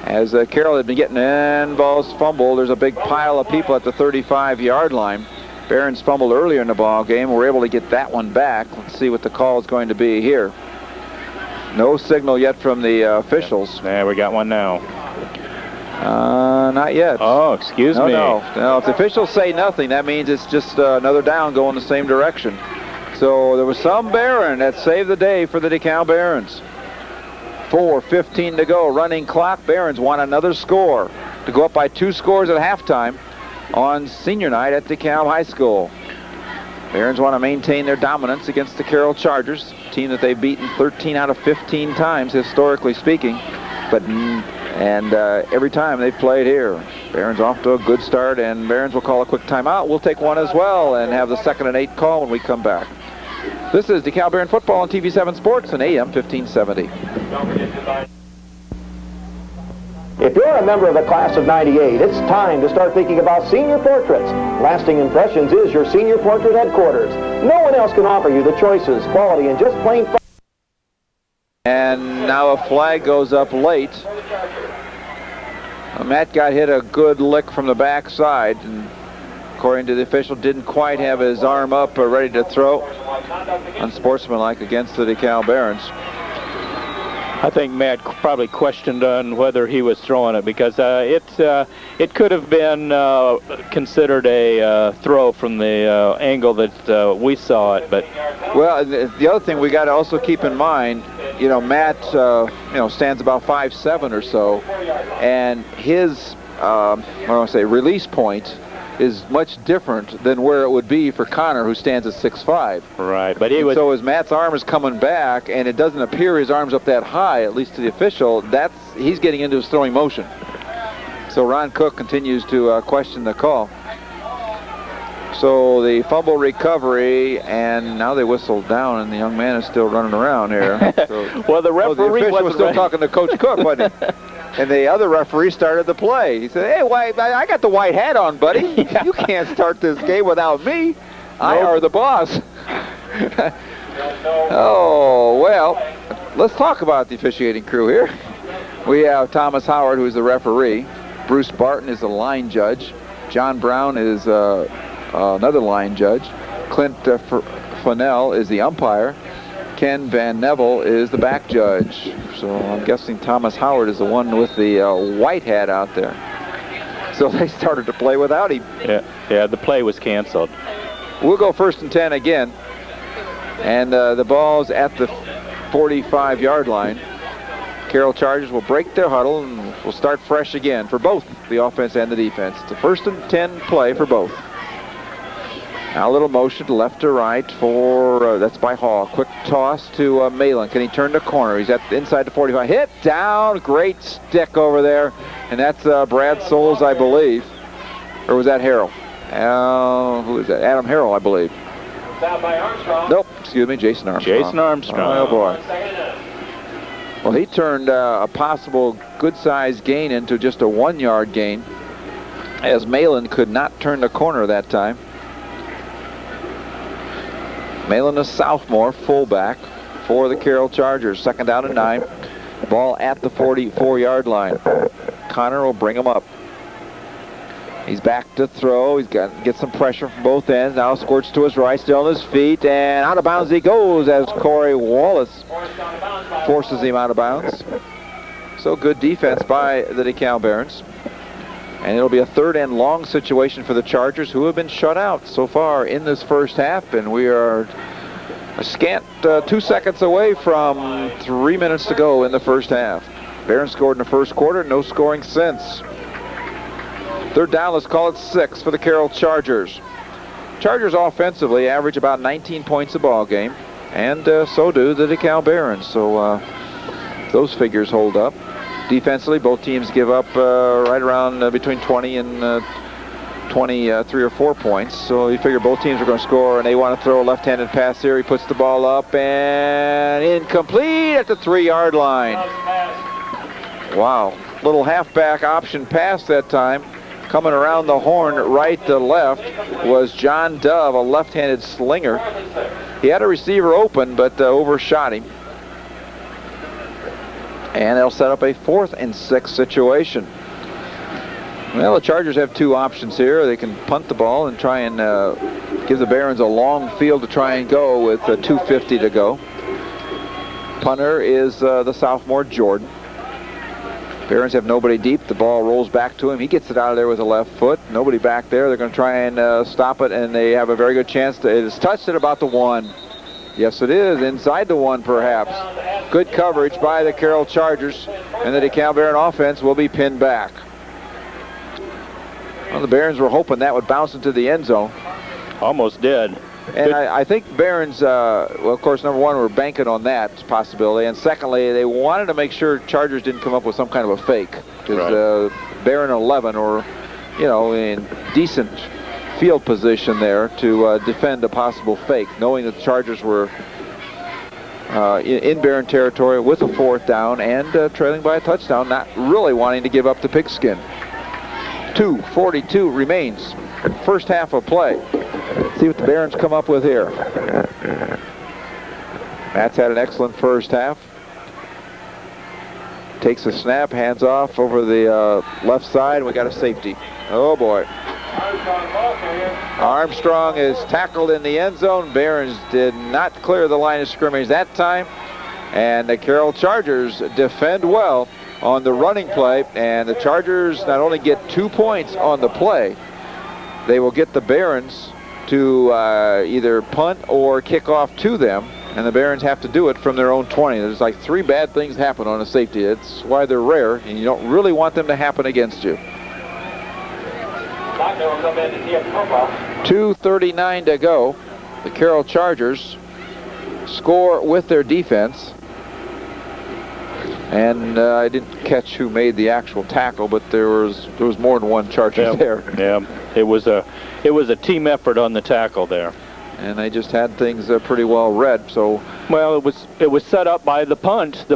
As Carroll had been getting in, balls fumbled. There's a big pile of people at the 35-yard line. Barons fumbled earlier in the ball game. We're able to get that one back. Let's see what the call is going to be here. No signal yet from the officials. There, we got one now. Not yet. Oh, excuse me. No, if the officials say nothing, that means it's just another down going the same direction. So there was some Baron that saved the day for the Dekalb Barons. 4:15 to go, running clock. Barons want another score to go up by 2 scores at halftime on senior night at DeKalb High School. Barons want to maintain their dominance against the Carroll Chargers, a team that they've beaten 13 out of 15 times, historically speaking. But every time they've played here, Barons off to a good start, and Barons will call a quick timeout. We'll take one as well and have the 2nd and 8 call when we come back. This is DeKalb Baron football on TV7 Sports and AM 1570. If you're a member of the class of '98, it's time to start thinking about senior portraits. Lasting Impressions is your senior portrait headquarters. No one else can offer you the choices, quality, and just plain fun. And now a flag goes up late. Matt got hit a good lick from the backside, and according to the official, didn't quite have his arm up or ready to throw. Unsportsmanlike against the DeKalb Barons. I think Matt probably questioned on whether he was throwing it, because it could have been considered a throw from the angle that we saw it. But well, the other thing we got to also keep in mind, Matt, stands about 5'7" or so, and his release point is much different than where it would be for Connor, who stands at 6'5". Right, but so as Matt's arm is coming back, and it doesn't appear his arm's up that high, at least to the official, he's getting into his throwing motion. So Ron Cook continues to question the call. So the fumble recovery, and now they whistled down, and the young man is still running around here. So, well, the referee the official was still talking to Coach Cook, wasn't he? And the other referee started the play. He said, "Hey, I got the white hat on, buddy. You can't start this game without me. I are the boss." Oh, well, let's talk about the officiating crew here. We have Thomas Howard, who's the referee. Bruce Barton is the line judge. John Brown is another line judge. Clint Fennell is the umpire. Ken Van Neville is the back judge. So I'm guessing Thomas Howard is the one with the white hat out there. So they started to play without him. Yeah, the play was canceled. We'll go 1st and 10 again. And the ball's at the 45-yard line. Carroll Chargers will break their huddle and will start fresh again for both the offense and the defense. It's a 1st and 10 play for both. Now a little motion left to right for, that's by Hall. Quick toss to Malin. Can he turn the corner? He's at inside the 45. Hit down. Great stick over there. And that's Brad Souls, I believe. Or was that Harrell? Who is that? Adam Harrell, I believe. Nope. Excuse me. Jason Armstrong. Jason Armstrong. Oh, boy. Well, he turned a possible good-sized gain into just a 1-yard gain. as Malin could not turn the corner that time. Malin, a sophomore fullback for the Carroll Chargers. 2nd down and 9. Ball at the 44-yard line. Connor will bring him up. He's back to throw. He's got to get some pressure from both ends. Now squirts to his right, still on his feet, and out of bounds he goes as Corey Wallace forces him out of bounds. So good defense by the DeKalb Barons. And it'll be a 3rd and long situation for the Chargers, who have been shut out so far in this first half, and we are a scant 2 seconds away from 3 minutes to go in the first half. Barons scored in the first quarter, no scoring since. 3rd down, let's call it 6 for the Carroll Chargers. Chargers offensively average about 19 points a ball game, and so do the DeKalb Barons. So those figures hold up. Defensively, both teams give up right around between 20 and 23 or 4 points. So you figure both teams are going to score, and they want to throw a left-handed pass here. He puts the ball up and incomplete at the 3-yard line. Wow, little halfback option pass that time. Coming around the horn right to left was John Dove, a left-handed slinger. He had a receiver open, but overshot him. And they'll set up a 4th and 6 situation. Well, the Chargers have 2 options here. They can punt the ball and try and give the Barons a long field to try and go with 2:50 to go. Punter is the sophomore Jordan. Barons have nobody deep. The ball rolls back to him. He gets it out of there with a left foot. Nobody back there. They're going to try and stop it, and they have a very good chance to. It is touched at about the 1. Yes, it is. Inside the 1, perhaps. Good coverage by the Carroll Chargers, and the DeKalb Baron offense will be pinned back. Well, the Barons were hoping that would bounce into the end zone. Almost did. And I think Barons, well, of course, number 1, were banking on that possibility. And secondly, they wanted to make sure Chargers didn't come up with some kind of a fake. Because Baron 11, or, you know, in decent field position there to defend a possible fake, knowing that the Chargers were in Baron territory with a 4th down and trailing by a touchdown, not really wanting to give up the pigskin. 2:42 remains. First half of play. See what the Barons come up with here. Matt's had an excellent first half. Takes a snap, hands off over the left side. We got a safety. Oh boy. Armstrong is tackled in the end zone. Barons did not clear the line of scrimmage that time. And the Carroll Chargers defend well on the running play. And the Chargers not only get 2 points on the play, they will get the Barons to either punt or kick off to them, and the Barons have to do it from their own 20. There's like 3 bad things happen on a safety. It's why they're rare, and you don't really want them to happen against you. 2:39 to go. The Carroll Chargers score with their defense. And I didn't catch who made the actual tackle, but there was more than one Charger there. Yeah, it was a team effort on the tackle there. And they just had things pretty well read. So well, it was set up by the punt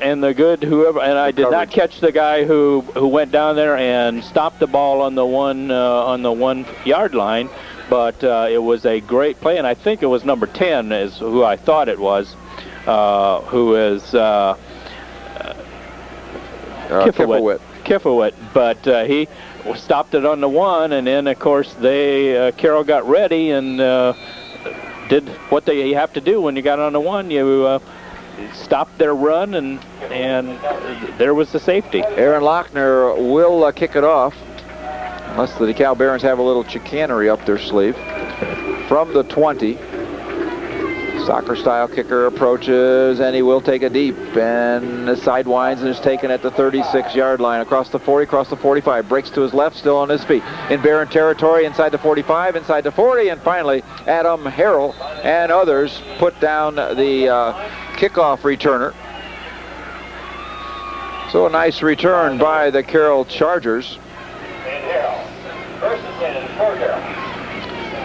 and the good whoever. And I did not catch the guy who went down there and stopped the ball on the 1 yard line. But it was a great play, and I think it was number 10 is who I thought it was, who is. Kifowit, but he stopped it on the 1, and then of course Carroll got ready and did what you have to do when you got on the 1. You stopped their run, and there was the safety. Aaron Lochner will kick it off, unless the DeKalb Barons have a little chicanery up their sleeve. From the 20. Soccer-style kicker approaches, and he will take a deep, and the sidewinds and is taken at the 36-yard line, across the 40, across the 45, breaks to his left, still on his feet. In Baron territory, inside the 45, inside the 40, and finally Adam Harrell and others put down the kickoff returner. So a nice return by the Carroll Chargers.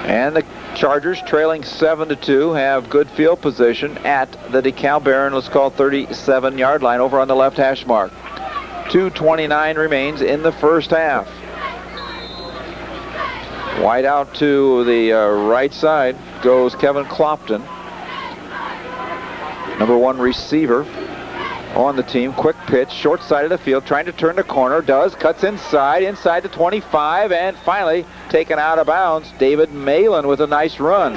And the Chargers, trailing 7-2, have good field position at the DeKalb Baron, let's call 37-yard line, over on the left hash mark. 2:29 remains in the first half. Wide out to the right side goes Kevin Clopton, number 1 receiver on the team. Quick pitch, short side of the field, trying to turn the corner. Does, cuts inside the 25, and finally taken out of bounds. David Malin with a nice run.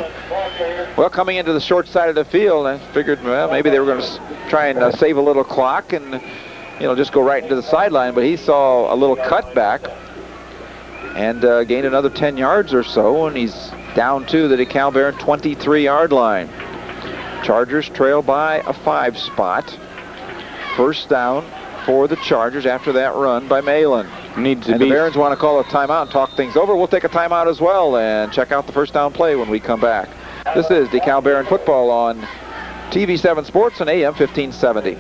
Well, coming into the short side of the field, I figured, well, maybe they were going to try and save a little clock and, just go right into the sideline, but he saw a little cutback and gained another 10 yards or so, and he's down to the Dekalb Barron 23-yard line. Chargers trail by a 5 spot. First down for the Chargers after that run by Malin. The Barons want to call a timeout and talk things over. We'll take a timeout as well and check out the first down play when we come back. This is Dekalb Barron football on TV7 Sports and AM 1570.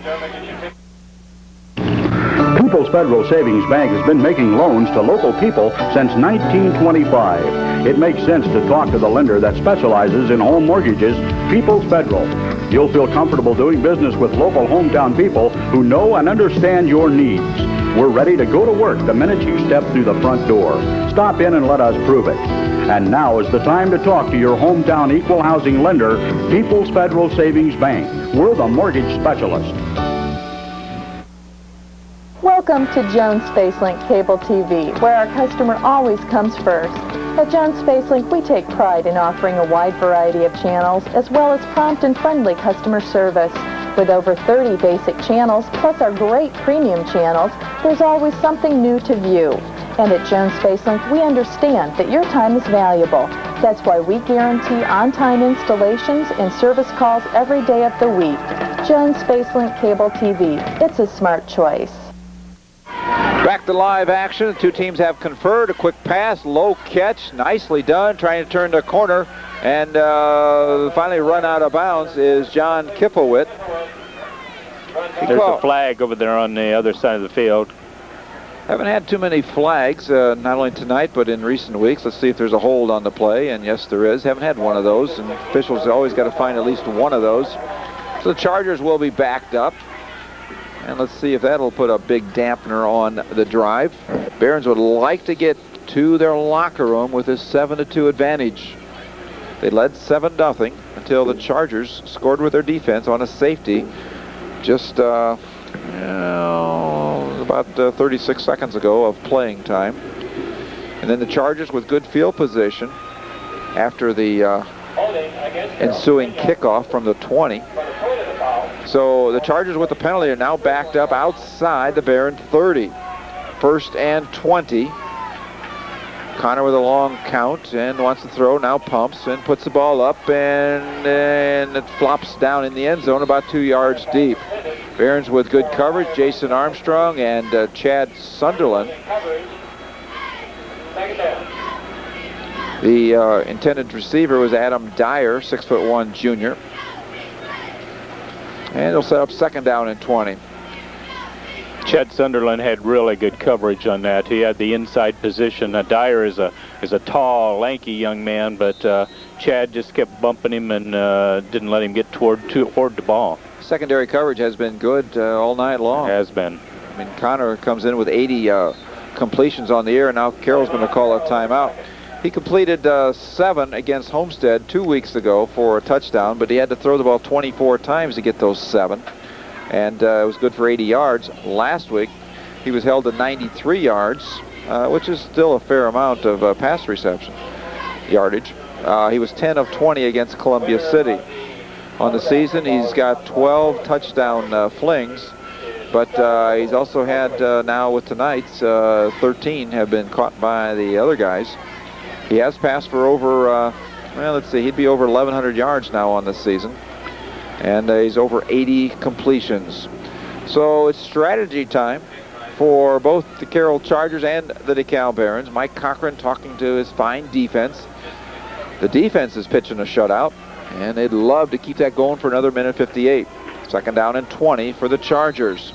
People's Federal Savings Bank has been making loans to local people since 1925. It makes sense to talk to the lender that specializes in home mortgages, People's Federal. You'll feel comfortable doing business with local hometown people who know and understand your needs. We're ready to go to work the minute you step through the front door. Stop in and let us prove it. And now is the time to talk to your hometown equal housing lender, People's Federal Savings Bank. We're the mortgage specialist. Welcome to Jones SpaceLink Cable TV, where our customer always comes first. At Jones SpaceLink, we take pride in offering a wide variety of channels, as well as prompt and friendly customer service. With over 30 basic channels, plus our great premium channels, there's always something new to view. And at Jones SpaceLink, we understand that your time is valuable. That's why we guarantee on-time installations and service calls every day of the week. Jones SpaceLink Cable TV. It's a smart choice. Back to live action. The two teams have conferred. A quick pass, low catch, nicely done, trying to turn the corner, and finally run out of bounds is John Kifowit. There's a flag over there on the other side of the field. Haven't had too many flags, not only tonight, but in recent weeks. Let's see if there's a hold on the play, and yes, there is. Haven't had one of those, and officials always got to find at least one of those. So the Chargers will be backed up. And let's see if that'll put a big dampener on the drive. Barons would like to get to their locker room with a 7-2 advantage. They led 7-0 until the Chargers scored with their defense on a safety just about 36 seconds ago of playing time. And then the Chargers with good field position after the ensuing kickoff from the 20. So the Chargers with the penalty are now backed up outside the Barron 30. 1st and 20. Connor with a long count and wants to throw, now pumps and puts the ball up, and it flops down in the end zone about 2 yards deep. Barons with good coverage, Jason Armstrong and Chad Sunderland. The intended receiver was Adam Dyer, 6'1" junior. And they'll set up 2nd down and 20. Chad Sunderland had really good coverage on that. He had the inside position. Dyer is a tall, lanky young man, but Chad just kept bumping him and didn't let him get toward the ball. Secondary coverage has been good all night long. Has been. I mean, Connor comes in with 80 completions on the air, and now Carroll's going to call a timeout. He completed 7 against Homestead 2 weeks ago for a touchdown, but he had to throw the ball 24 times to get those 7. And it was good for 80 yards. Last week, he was held to 93 yards, which is still a fair amount of pass reception yardage. He was 10 of 20 against Columbia City. On the season, he's got 12 touchdown flings, but he's also had, now with tonight's, 13 have been caught by the other guys. He has passed for over, well, let's see, he'd be over 1,100 yards now on this season. And he's over 80 completions. So it's strategy time for both the Carroll Chargers and the Dekalb Barons. Mike Cochran talking to his fine defense. The defense is pitching a shutout, and they'd love to keep that going for another minute 58. 2nd down and 20 for the Chargers.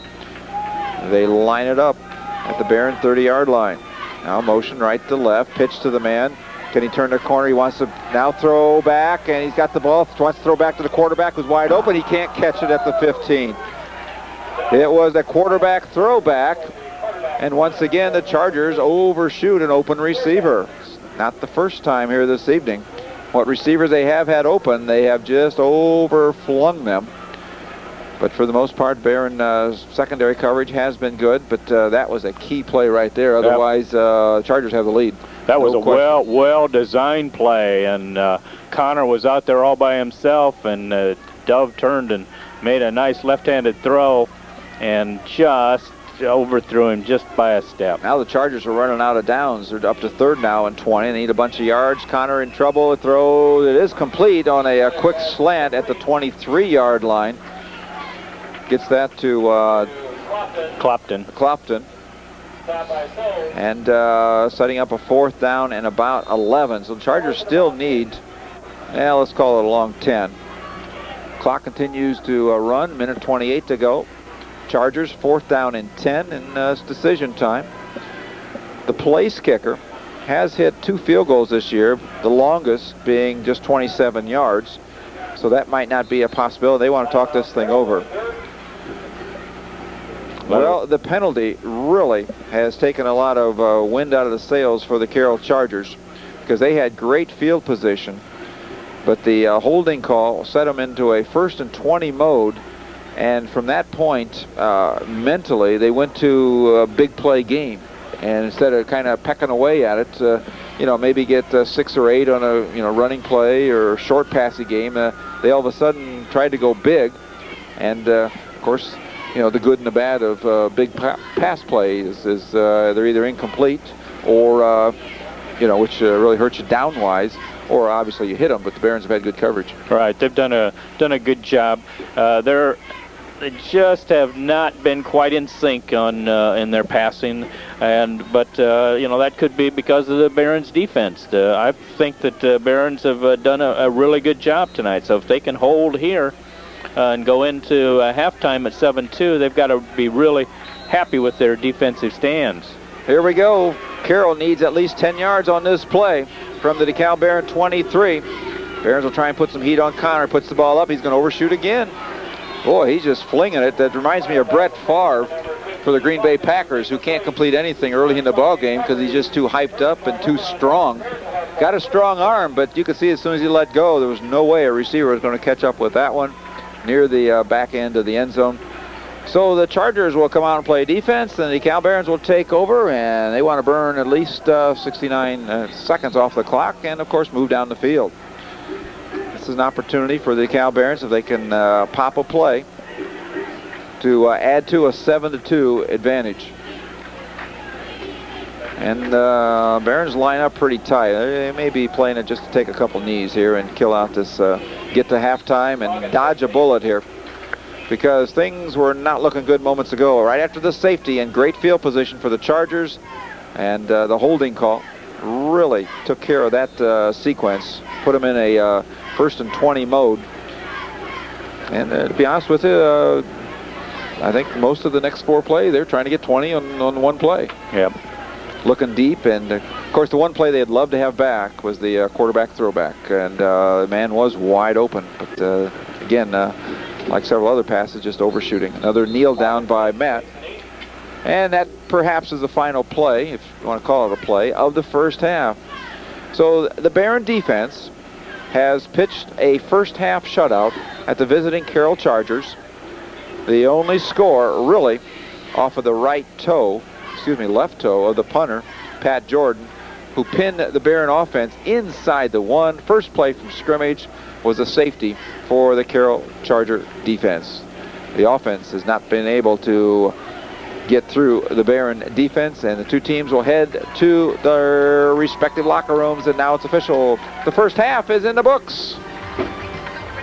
They line it up at the Barron 30-yard line. Now motion right to left, pitch to the man. Can he turn the corner? He wants to now throw back, and he's got the ball. Wants to throw back to the quarterback, who's wide open. He can't catch it at the 15. It was a quarterback throwback, and once again the Chargers overshoot an open receiver. Not the first time here this evening. What receivers they have had open, they have just overflung them. But for the most part, Barron secondary coverage has been good, but that was a key play right there. Otherwise, Chargers have the lead. That was a well-designed play, and Connor was out there all by himself, and Dove turned and made a nice left-handed throw and just overthrew him just by a step. Now the Chargers are running out of downs. They're up to 3rd now and 20. They need a bunch of yards. Connor in trouble. A throw that is complete on a quick slant at the 23-yard line. Gets that to Clopton. And setting up a 4th down and about 11. So the Chargers still need, let's call it a long 10. Clock continues to run. Minute 28 to go. Chargers 4th down and 10, and it's decision time. The place kicker has hit 2 field goals this year, the longest being just 27 yards. So that might not be a possibility. They want to talk this thing over. Well, the penalty really has taken a lot of wind out of the sails for the Carroll Chargers, because they had great field position, but the holding call set them into a 1st and 20 mode, and from that point, mentally, they went to a big play game, and instead of kind of pecking away at it, maybe get 6 or 8 on a running play or short passing game, they all of a sudden tried to go big, and of course, the good and the bad of big pass plays is they're either incomplete or, which really hurts you down-wise, or obviously you hit them, but the Barons have had good coverage. Right, they've done a good job. They just have not been quite in sync on in their passing, but that could be because of the Barons' defense. I think that the Barons have done a really good job tonight, so if they can hold here and go into halftime at 7-2, they've got to be really happy with their defensive stands. Here we go. Carroll needs at least 10 yards on this play from the Dekalb Baron 23. Barons will try and put some heat on Connor. Puts the ball up. He's going to overshoot again. Boy, he's just flinging it. That reminds me of Brett Favre for the Green Bay Packers, who can't complete anything early in the ball game because he's just too hyped up and too strong. Got a strong arm, but you could see as soon as he let go, there was no way a receiver was going to catch up with that one near the back end of the end zone. So the Chargers will come out and play defense, and the Dekalb Barons will take over, and they want to burn at least 69 seconds off the clock and, of course, move down the field. This is an opportunity for the Dekalb Barons, if they can pop a play, to add to a 7-2 advantage. And Barons line up pretty tight. They may be playing it just to take a couple knees here and kill out this, get to halftime and dodge a bullet here, because things were not looking good moments ago. Right after the safety and great field position for the Chargers, and the holding call really took care of that sequence, put them in a 1st and 20 mode. And to be honest with you, I think most of the next 4 play, they're trying to get 20 on one play. Yep. Looking deep, and of course the one play they'd love to have back was the quarterback throwback, and the man was wide open, but again, like several other passes, just overshooting. Another kneel down by Matt, and that perhaps is the final play, if you want to call it a play, of the first half. So the Baron defense has pitched a first half shutout at the visiting Carroll Chargers. The only score really off of the left toe of the punter, Pat Jordan, who pinned the Baron offense inside the 1. First play from scrimmage was a safety for the Carroll Charger defense. The offense has not been able to get through the Baron defense, and the 2 teams will head to their respective locker rooms, and now it's official. The first half is in the books.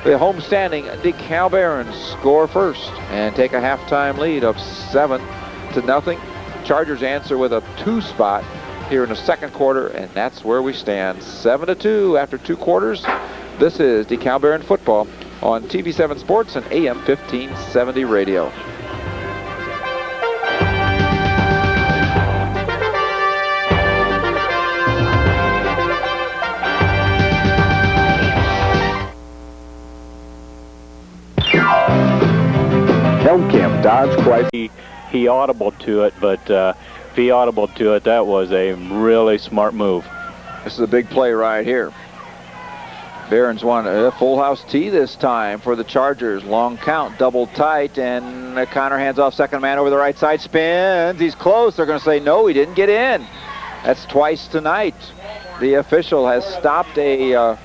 The homestanding Dekalb Barons score first and take a halftime lead of 7-0. Chargers answer with a 2 spot here in the second quarter, and that's where we stand. 7-2 after 2 quarters. This is Dekalb Baron football on TV7 Sports and AM 1570 radio. Helmkamp Dodge Chrysler. He audibled to it, but if he audibled to it, that was a really smart move. This is a big play right here. Barons won a full house tee this time for the Chargers. Long count, double tight, and Connor hands off second man over the right side, spins. He's close. They're going to say no, he didn't get in. That's twice tonight. The official has stopped a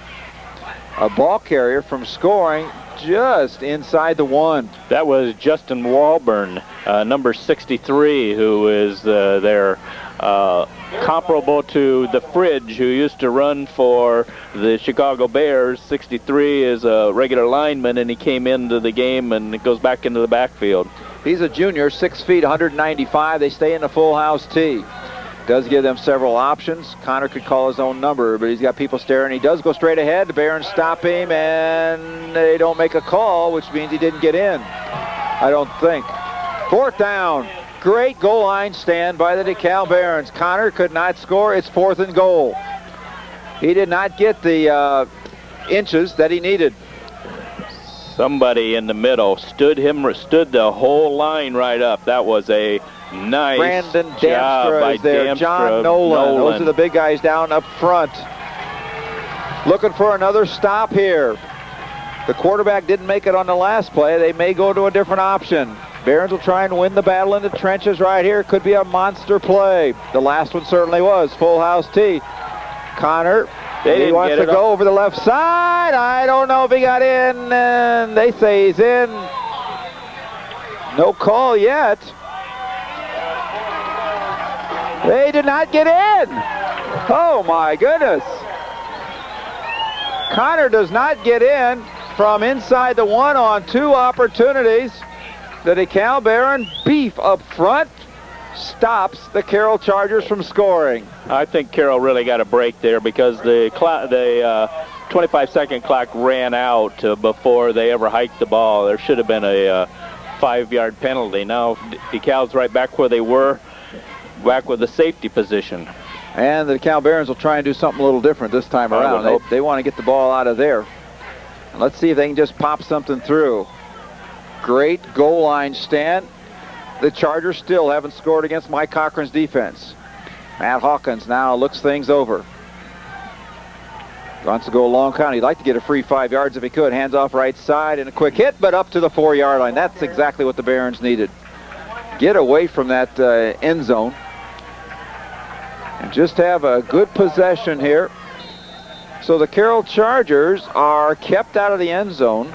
ball carrier from scoring just inside the one. That was Justin Walburn, number 63, who is their comparable to the Fridge, who used to run for the Chicago Bears. 63 is a regular lineman, and he came into the game and goes back into the backfield. He's a junior, 6 feet, 195. They stay in the full house tee. Does give them several options. Connor could call his own number, but he's got people staring. He does go straight ahead. The Barons stop him, and they don't make a call, which means he didn't get in, I don't think. Fourth down. Great goal line stand by the Dekalb Barons. Connor could not score. It's 4th and goal. He did not get the inches that he needed. Somebody in the middle stood the whole line right up. That was a nice Brandon job Damstra by is there. Damstra. John Nolan. Those are the big guys down up front. Looking for another stop here. The quarterback didn't make it on the last play. They may go to a different option. Barons will try and win the battle in the trenches right here. Could be a monster play. The last one certainly was. Full house tee. Connor, he wants to go over the left side. I don't know if he got in, and they say he's in. No call yet. They did not get in. Oh my goodness. Connor does not get in from inside the one on 2 opportunities. The Dekalb Baron beef up front stops the Carroll Chargers from scoring. I think Carroll really got a break there because the 25-second clock ran out before they ever hiked the ball. There should have been a 5-yard penalty. Now Dekalb's right back where they were, back with the safety position. And the Dekalb Barons will try and do something a little different this time around. They want to get the ball out of there. And let's see if they can just pop something through. Great goal line stand. The Chargers still haven't scored against Mike Cochran's defense. Matt Hawkins now looks things over. Wants to go a long count. He'd like to get a free 5 yards if he could. Hands off right side and a quick hit, but up to the 4-yard line. That's exactly what the Barons needed. Get away from that end zone and just have a good possession here. So the Carroll Chargers are kept out of the end zone.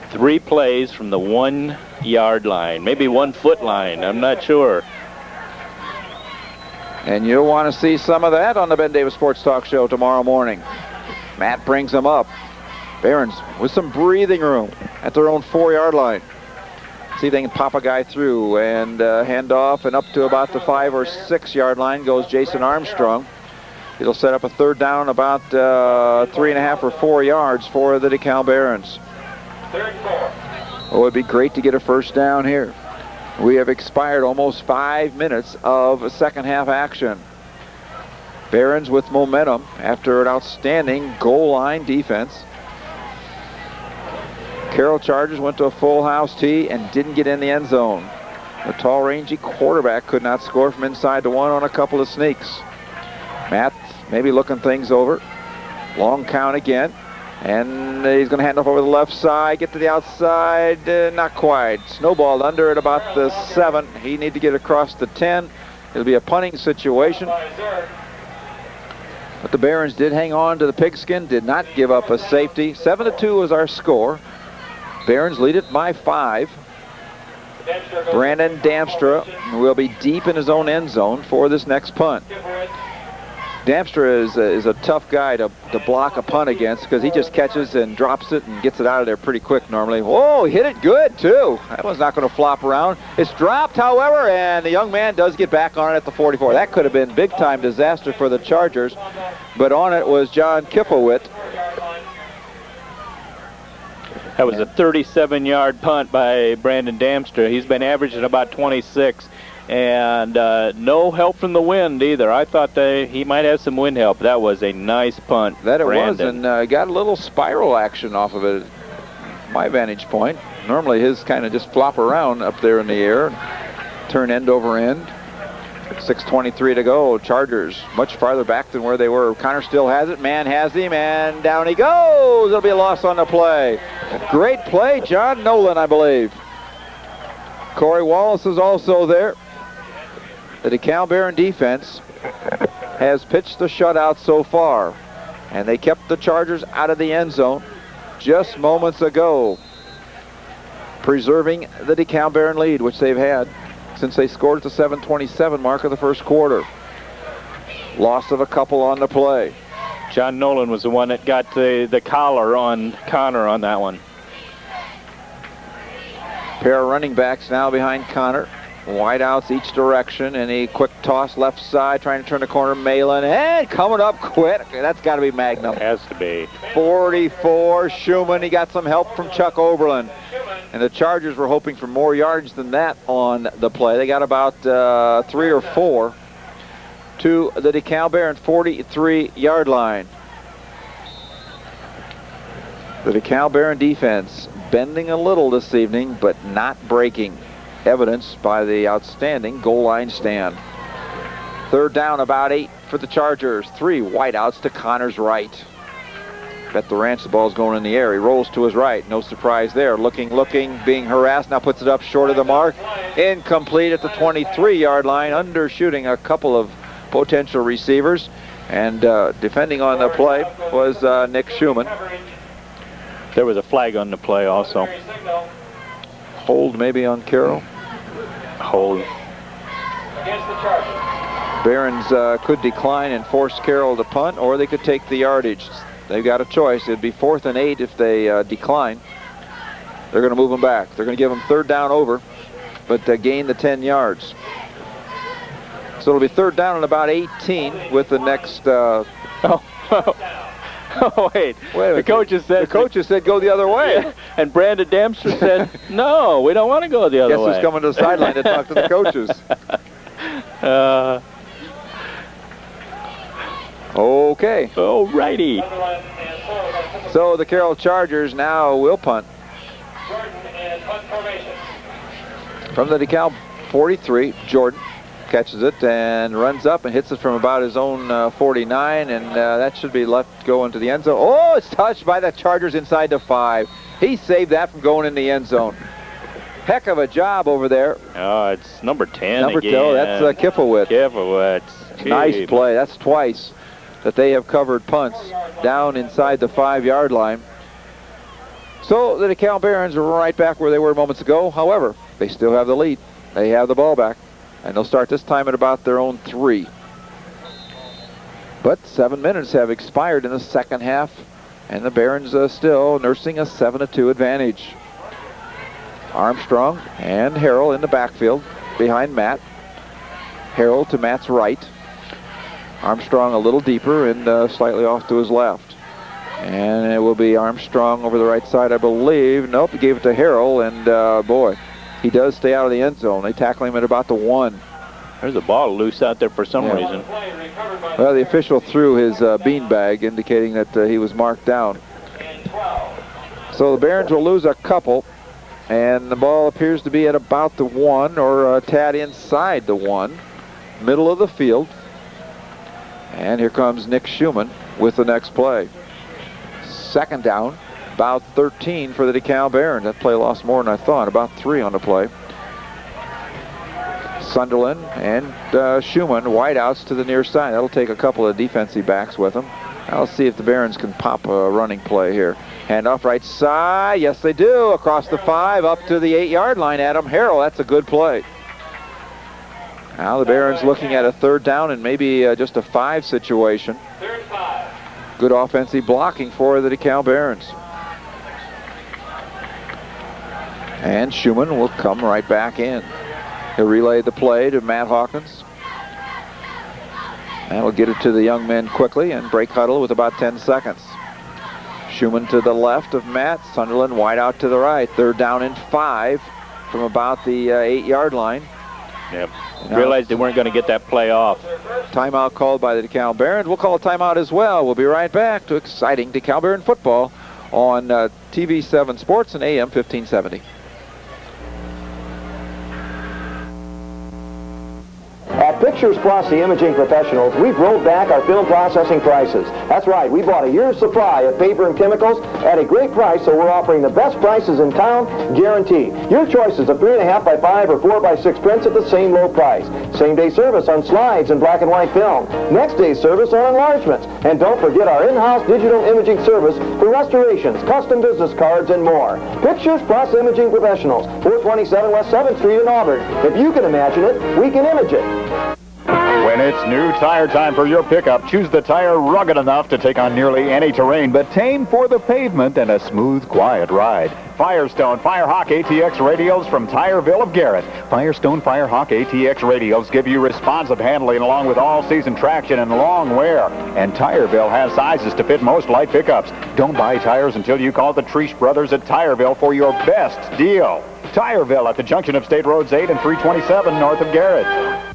3 plays from the 1-yard line, maybe 1-foot line, I'm not sure. And you'll want to see some of that on the Ben Davis Sports Talk Show tomorrow morning. Matt brings them up. Barons with some breathing room at their own 4-yard line. See if they can pop a guy through and hand off, and up to about the 5 or 6-yard line goes Jason Armstrong. It'll set up a 3rd down about 3.5 or 4 yards for the Dekalb Barons. Oh, it'd be great to get a 1st down here. We have expired almost 5 minutes of second half action. Barons with momentum after an outstanding goal line defense. Carroll Chargers went to a full house tee and didn't get in the end zone. The tall, rangy quarterback could not score from inside the one on a couple of sneaks. Matt maybe looking things over. Long count again. And he's going to hand off over the left side, get to the outside, not quite. Snowballed under at about the 7. He needs to get across the 10. It'll be a punting situation. But the Barons did hang on to the pigskin, did not give up a safety. 7-2 is our score. Barons lead it by 5. Brandon Damstra will be deep in his own end zone for this next punt. Damstra is a tough guy to block a punt against because he just catches and drops it and gets it out of there pretty quick normally. Whoa, he hit it good too. That one's not going to flop around. It's dropped, however, and the young man does get back on it at the 44. That could have been big-time disaster for the Chargers, but on it was John Kipowit. That was a 37-yard punt by Brandon Damstra. He's been averaging about 26. And no help from the wind either. I thought he might have some wind help. That was a nice punt. That it Brandon. was, and got a little spiral action off of it. My vantage point. Normally his kind of just flop around up there in the air, turn end over end. 6:23 to go. Chargers much farther back than where they were. Connor still has it. Man has him, and down he goes. There'll be a loss on the play. Great play, John Nolan, I believe. Corey Wallace is also there. The DeKalb Barron defense has pitched the shutout so far, and they kept the Chargers out of the end zone just moments ago, preserving the DeKalb Barron lead, which they've had since they scored at the 7:27 mark of the first quarter. Loss of a couple on the play. John Nolan was the one that got the collar on Connor on that one. Pair of running backs now behind Connor. Wide outs each direction, and a quick toss left side, trying to turn the corner. Malin, and coming up quick. That's got to be Magnum. Has to be. 44, Schumann. He got some help from Chuck Oberlin. And the Chargers were hoping for more yards than that on the play. They got about 3 or 4 to the DeKalb Barron 43-yard line. The DeKalb Barron defense bending a little this evening, but not breaking. Evidenced by the outstanding goal line stand. Third down, about 8 for the Chargers. 3 wideouts to Connor's right. Bet the ranch the ball's going in the air. He rolls to his right. No surprise there. Looking, being harassed. Now puts it up short of the mark. Incomplete at the 23-yard line. Undershooting a couple of potential receivers. And defending on the play was Nick Schumann. There was a flag on the play also. Hold maybe on Carroll. Hold. Against the Chargers. Barons could decline and force Carroll to punt, or they could take the yardage. They've got a choice. It'd be 4th and 8 if they decline. They're going to move them back. They're going to give them third down over, but gain the 10 yards. So it'll be third down and about 18 with the next... Oh, wait. The coaches said go the other way. Yeah. And Brandon Dempster said, no, we don't want to go the other way. Guess who's coming to the sideline to talk to the coaches? Okay. Oh, righty. So the Carroll Chargers now will punt. From the DeKalb 43, Jordan catches it and runs up and hits it from about his own 49, and that should be left go into the end zone. Oh, it's touched by the Chargers inside the 5. He saved that from going in the end zone. Heck of a job over there. Oh, it's number 10 Number again. 2, that's Kifowitz. Kifowitz. Nice play. That's twice that they have covered punts down inside the 5-yard line. So the DeKalb Barons are right back where they were moments ago. However, they still have the lead. They have the ball back. And they'll start this time at about their own 3. But 7 minutes have expired in the second half, and the Barons are still nursing a 7-2 advantage. Armstrong and Harrell in the backfield behind Matt. Harrell to Matt's right. Armstrong a little deeper and slightly off to his left. And it will be Armstrong over the right side, I believe. Nope, he gave it to Harrell, and boy, he does stay out of the end zone. They tackle him at about the 1. There's a ball loose out there for some reason. Well, the official threw his beanbag, indicating that he was marked down. So the Barons will lose a couple, and the ball appears to be at about the 1 or a tad inside the 1, middle of the field. And here comes Nick Schumann with the next play. Second down. About 13 for the DeKalb Barons. That play lost more than I thought. About 3 on the play. Sunderland and Schumann wideouts to the near side. That'll take a couple of defensive backs with them. I'll see if the Barons can pop a running play here. Handoff right side. Yes, they do. Across the 5 up to the 8-yard line. Adam Harrell. That's a good play. Now the Barons looking at a third down and maybe just a 5 situation. Good offensive blocking for the DeKalb Barons. And Schumann will come right back in. He'll relay the play to Matt Hawkins. And we'll get it to the young men quickly and break huddle with about 10 seconds. Schumann to the left of Matt. Sunderland wide out to the right. Third down and 5 from about the 8-yard line. Yep. Realized they weren't going to get that play off. Timeout called by the DeKalb Barons. We'll call a timeout as well. We'll be right back to exciting DeKalb Baron football on TV7 Sports and AM 1570. Pictures Plus, the imaging professionals, we've rolled back our film processing prices. That's right, we bought a year's supply of paper and chemicals at a great price, so we're offering the best prices in town, guaranteed. Your choices of 3.5 by 5 or 4 by 6 prints at the same low price. Same-day service on slides and black and white film. Next day service on enlargements. And don't forget our in-house digital imaging service for restorations, custom business cards, and more. Pictures Plus Imaging Professionals, 427 West 7th Street in Auburn. If you can imagine it, we can image it. When it's new tire time for your pickup, choose the tire rugged enough to take on nearly any terrain, but tame for the pavement and a smooth, quiet ride. Firestone Firehawk ATX radials from Tireville of Garrett. Firestone Firehawk ATX radials give you responsive handling along with all-season traction and long wear. And Tireville has sizes to fit most light pickups. Don't buy tires until you call the Treesh Brothers at Tireville for your best deal. Tireville at the junction of State Roads 8 and 327 north of Garrett.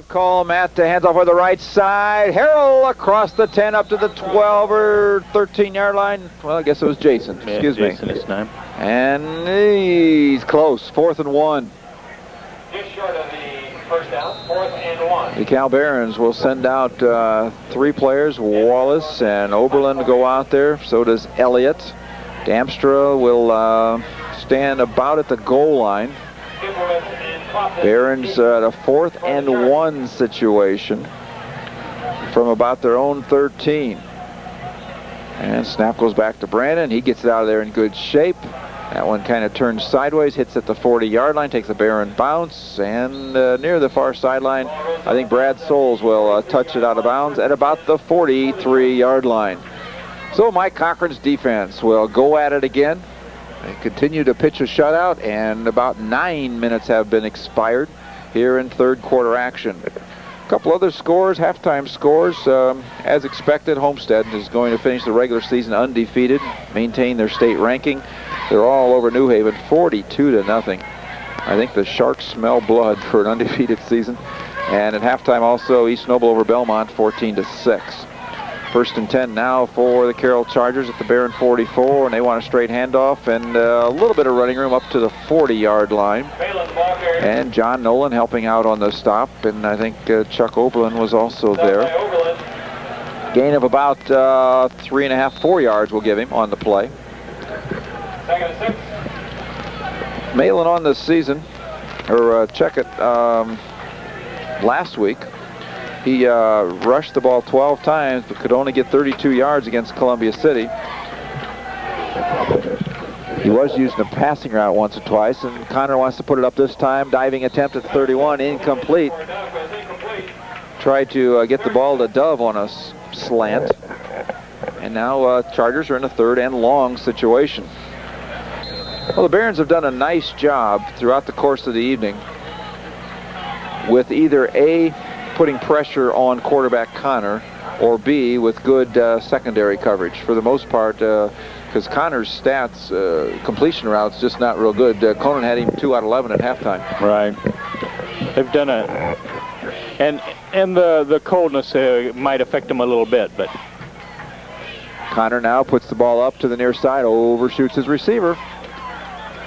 Call Matt to hands off on the right side. Harrell across the 10 up to the 12 or 13-yard line. Well, I guess it was Jason. Excuse me. Jason this time. And he's close. 4th and 1. Just short of the first down, 4th and 1. The Cal Barons will send out 3 players. Wallace and Oberlin go out there. So does Elliott. Damstra will stand about at the goal line. Barons at a 4th and 1 situation from about their own 13. And snap goes back to Brandon. He gets it out of there in good shape. That one kind of turns sideways, hits at the 40-yard line, takes a Baron bounce, and near the far sideline, I think Brad Souls will touch it out of bounds at about the 43-yard line. So Mike Cochran's defense will go at it again. They continue to pitch a shutout, and about 9 minutes have been expired here in third quarter action. A couple other scores, halftime scores. As expected, Homestead is going to finish the regular season undefeated, maintain their state ranking. They're all over New Haven, 42-0. I think the Sharks smell blood for an undefeated season. And at halftime also, East Noble over Belmont, 14-6. 1st and 10 now for the Carroll Chargers at the Barron 44, and they want a straight handoff and a little bit of running room up to the 40-yard line. And John Nolan helping out on the stop, and I think Chuck Oberlin was also there. Gain of about 3.5, 4 yards we'll give him on the play. 2nd and 6. Malin on this season, or check it, last week. He rushed the ball 12 times, but could only get 32 yards against Columbia City. He was using a passing route once or twice, and Connor wants to put it up this time. Diving attempt at 31, incomplete. Tried to get the ball to Dove on a slant. And now Chargers are in a 3rd and long situation. Well, the Barons have done a nice job throughout the course of the evening with either A, putting pressure on quarterback Connor, or B, with good secondary coverage. For the most part, because Connor's stats, completion routes, just not real good. Conan had him 2 out of 11 at halftime. Right. They've done a, and the coldness might affect them a little bit, but. Connor now puts the ball up to the near side, overshoots his receiver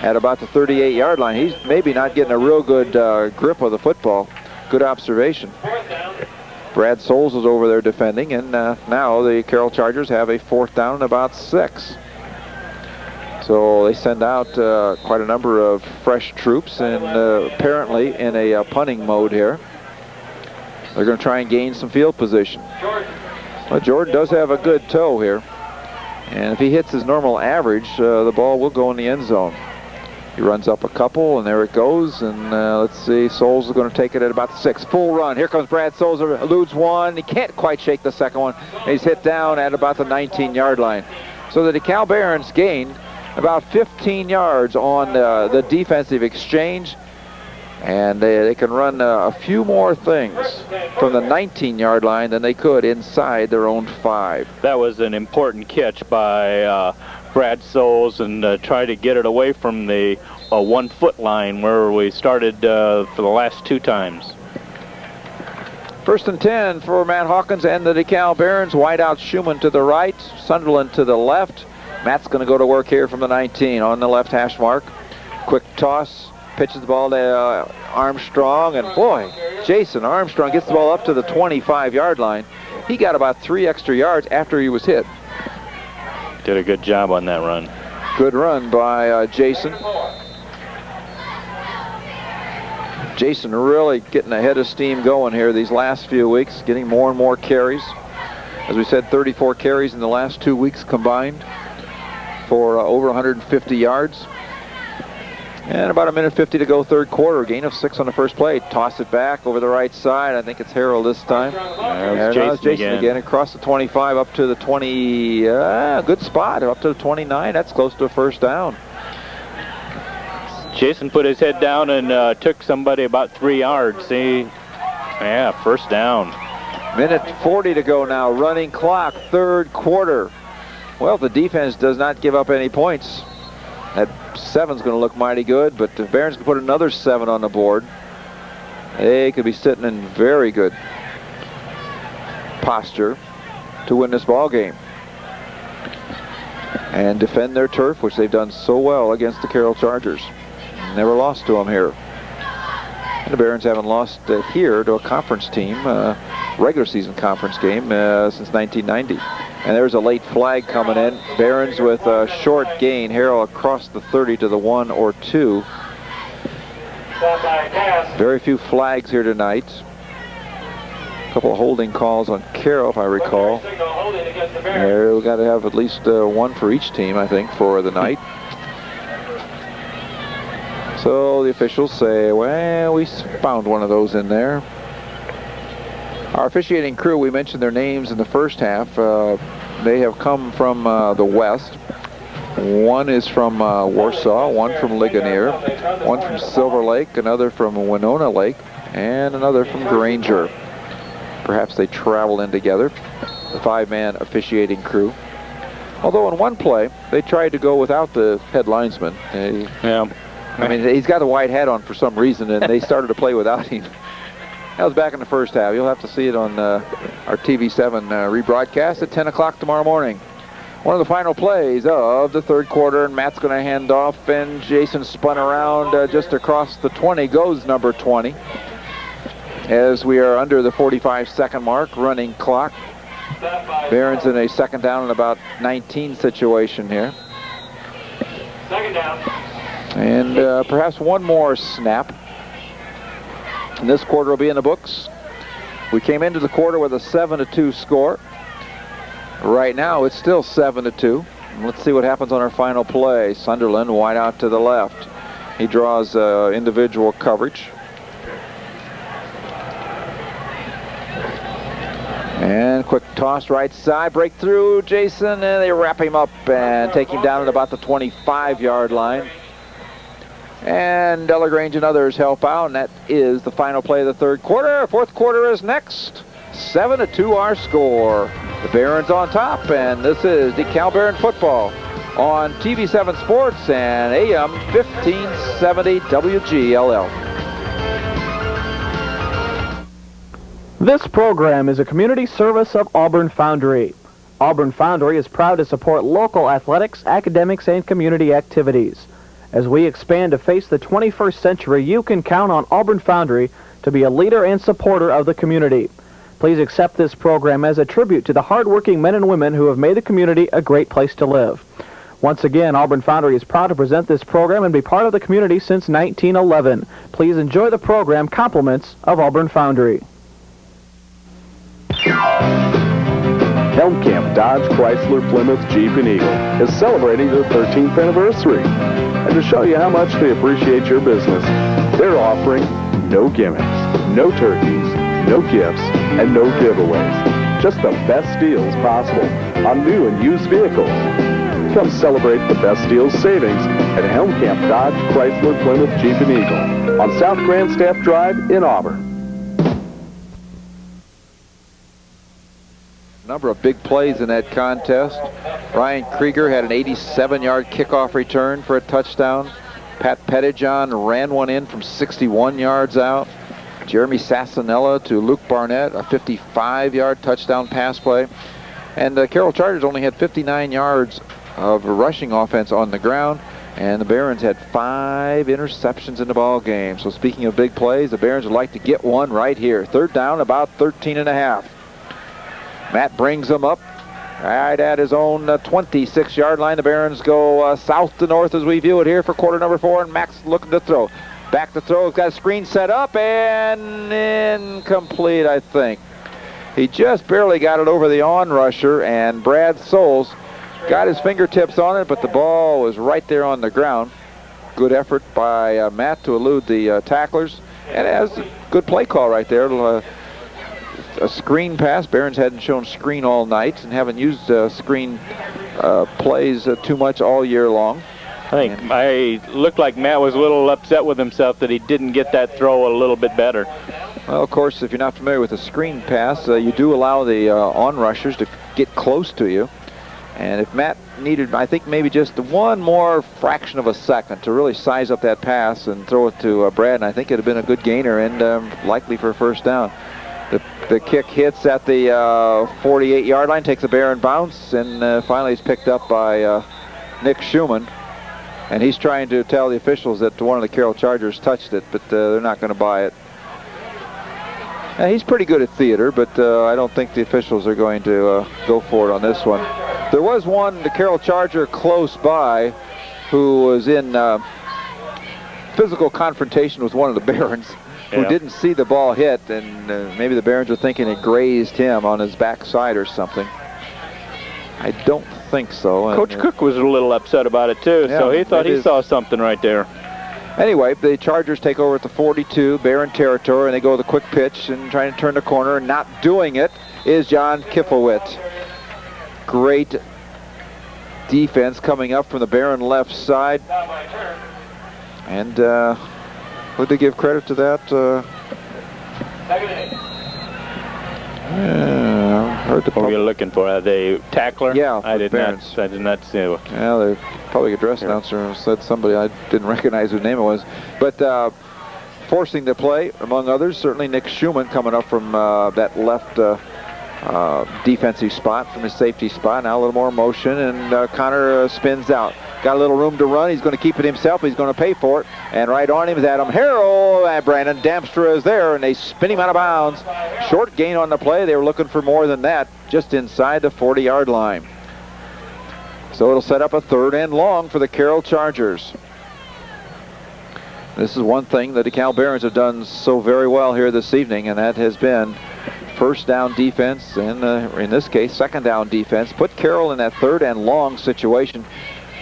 at about the 38-yard line. He's maybe not getting a real good grip of the football. Good observation. Brad Souls is over there defending, and now the Carroll Chargers have a 4th down and about 6. So they send out quite a number of fresh troops, and apparently in a punting mode here. They're going to try and gain some field position. Well, Jordan does have a good toe here, and if he hits his normal average, the ball will go in the end zone. He runs up a couple, and there it goes. And let's see, Souls is going to take it at about 6. Full run. Here comes Brad Souls. Eludes one. He can't quite shake the second one. He's hit down at about the 19-yard line. So the DeKalb Barons gained about 15 yards on the defensive exchange. And they can run a few more things from the 19-yard line than they could inside their own 5. That was an important catch by Brad Souls, and try to get it away from the 1-foot line where we started for the last 2 times. 1st and 10 for Matt Hawkins and the DeKalb Barons. Wide out Schumann to the right, Sunderland to the left. Matt's going to go to work here from the 19 on the left hash mark. Quick toss, pitches the ball to Armstrong, and boy, Jason Armstrong gets the ball up to the 25-yard line. He got about 3 extra yards after he was hit. Did a good job on that run. Good run by Jason. Jason really getting ahead of steam going here these last few weeks, getting more and more carries. As we said, 34 carries in the last 2 weeks combined for over 150 yards. And about 1:50 to go, third quarter. Gain of 6 on the first play. Toss it back over the right side. I think it's Harrell this time. Jason again across the 25 up to the 20. Good spot up to the 29. That's close to a first down. Jason put his head down and took somebody about 3 yards. See, yeah, first down. 1:40 to go now. Running clock, third quarter. Well, the defense does not give up any points. That 7's going to look mighty good, but if Barons can put another 7 on the board, they could be sitting in very good posture to win this ball game and defend their turf, which they've done so well against the Carroll Chargers. Never lost to them here. And the Barons haven't lost here to a conference team, regular season conference game since 1990. And there's a late flag coming in. Barons with a short gain. Harrell across the 30 to the 1 or 2. Very few flags here tonight. A couple of holding calls on Carroll, if I recall. We've got to have at least one for each team, I think, for the night. So the officials say, well, we found one of those in there. Our officiating crew, we mentioned their names in the first half. They have come from the west. One is from Warsaw, one from Ligonier, one from Silver Lake, another from Winona Lake, and another from Granger. Perhaps they traveled in together, the 5-man officiating crew. Although in one play, they tried to go without the head linesman. Yeah. I mean, he's got a white hat on for some reason, and they started to play without him. That was back in the first half. You'll have to see it on our TV7 rebroadcast at 10 o'clock tomorrow morning. One of the final plays of the third quarter, and Matt's going to hand off, and Jason spun around just across the 20, goes number 20. As we are under the 45-second mark, running clock. Barons in a second down and about 19 situation here. Second down. And perhaps one more snap. And this quarter will be in the books. We came into the quarter with a 7-2 score. Right now, it's still 7-2. Let's see what happens on our final play. Sunderland wide out to the left. He draws individual coverage. And quick toss right side, breakthrough, Jason, and they wrap him up and take him down at about the 25-yard line. And Delagrange and others help out, and that is the final play of the third quarter. Fourth quarter is next. 7-2 our score. The Barons on top, and this is Dekalb Baron football on TV7 Sports and AM 1570 WGLL. This program is a community service of Auburn Foundry. Auburn Foundry is proud to support local athletics, academics, and community activities. As we expand to face the 21st century, you can count on Auburn Foundry to be a leader and supporter of the community. Please accept this program as a tribute to the hardworking men and women who have made the community a great place to live. Once again, Auburn Foundry is proud to present this program and be part of the community since 1911. Please enjoy the program. Compliments of Auburn Foundry. Helm Camp Dodge Chrysler Plymouth Jeep and Eagle is celebrating their 13th anniversary. And to show you how much they appreciate your business, they're offering no gimmicks, no turkeys, no gifts, and no giveaways. Just the best deals possible on new and used vehicles. Come celebrate the best deals savings at Helm Camp Dodge Chrysler Plymouth Jeep and Eagle on South Grandstaff Drive in Auburn. Number of big plays in that contest. Ryan Krieger had an 87-yard kickoff return for a touchdown. Pat Pettijohn ran one in from 61 yards out. Jeremy Sassanella to Luke Barnett, a 55-yard touchdown pass play. And the Carroll Chargers only had 59 yards of a rushing offense on the ground. And the Barons had 5 interceptions in the ball game. So speaking of big plays, the Barons would like to get one right here. 3rd down, about 13.5. Matt brings them up right at his own 26-yard line. The Barons go south to north as we view it here for quarter number 4, and Max looking to throw. Back to throw, got a screen set up, and incomplete, I think. He just barely got it over the on-rusher, and Brad Souls got his fingertips on it, but the ball was right there on the ground. Good effort by Matt to elude the tacklers, and as a good play call right there. A screen pass. Barons hadn't shown screen all night and haven't used screen plays too much all year long. I looked like Matt was a little upset with himself that he didn't get that throw a little bit better. Well, of course, if you're not familiar with a screen pass, you do allow the on-rushers to get close to you. And if Matt needed, I think, maybe just one more fraction of a second to really size up that pass and throw it to Brad, and I think it would have been a good gainer and likely for a 1st down. The kick hits at the 48-yard line, takes a Baron bounce, and finally is picked up by Nick Schumann. And he's trying to tell the officials that one of the Carroll Chargers touched it, but they're not going to buy it. He's pretty good at theater, but I don't think the officials are going to go for it on this one. There was the Carroll Charger close by, who was in physical confrontation with one of the Barons, who didn't see the ball hit, and maybe the Barons were thinking it grazed him on his backside or something. I don't think so. Coach Cook was a little upset about it too, so he thought he saw something right there. Anyway, the Chargers take over at the 42, Baron territory, and they go with a quick pitch and trying to turn the corner. Not doing it is John Kiffelwit. Great defense coming up from the Baron left side. And would they give credit to that? Heard the what were you looking for? The tackler? Yeah, I did not see it. Yeah, the public address announcer said somebody, I didn't recognize whose name it was. But forcing the play, among others, certainly Nick Schumann coming up from that left defensive spot, from his safety spot. Now a little more motion, and Connor spins out. Got a little room to run. He's going to keep it himself. He's going to pay for it. And right on him is Adam Harrell. And Brandon Dempstra is there, and they spin him out of bounds. Short gain on the play. They were looking for more than that, just inside the 40-yard line. So it'll set up a 3rd and long for the Carroll Chargers. This is one thing that the DeKalb Barons have done so very well here this evening, and that has been 1st down defense, and in this case, 2nd down defense. Put Carroll in that 3rd and long situation,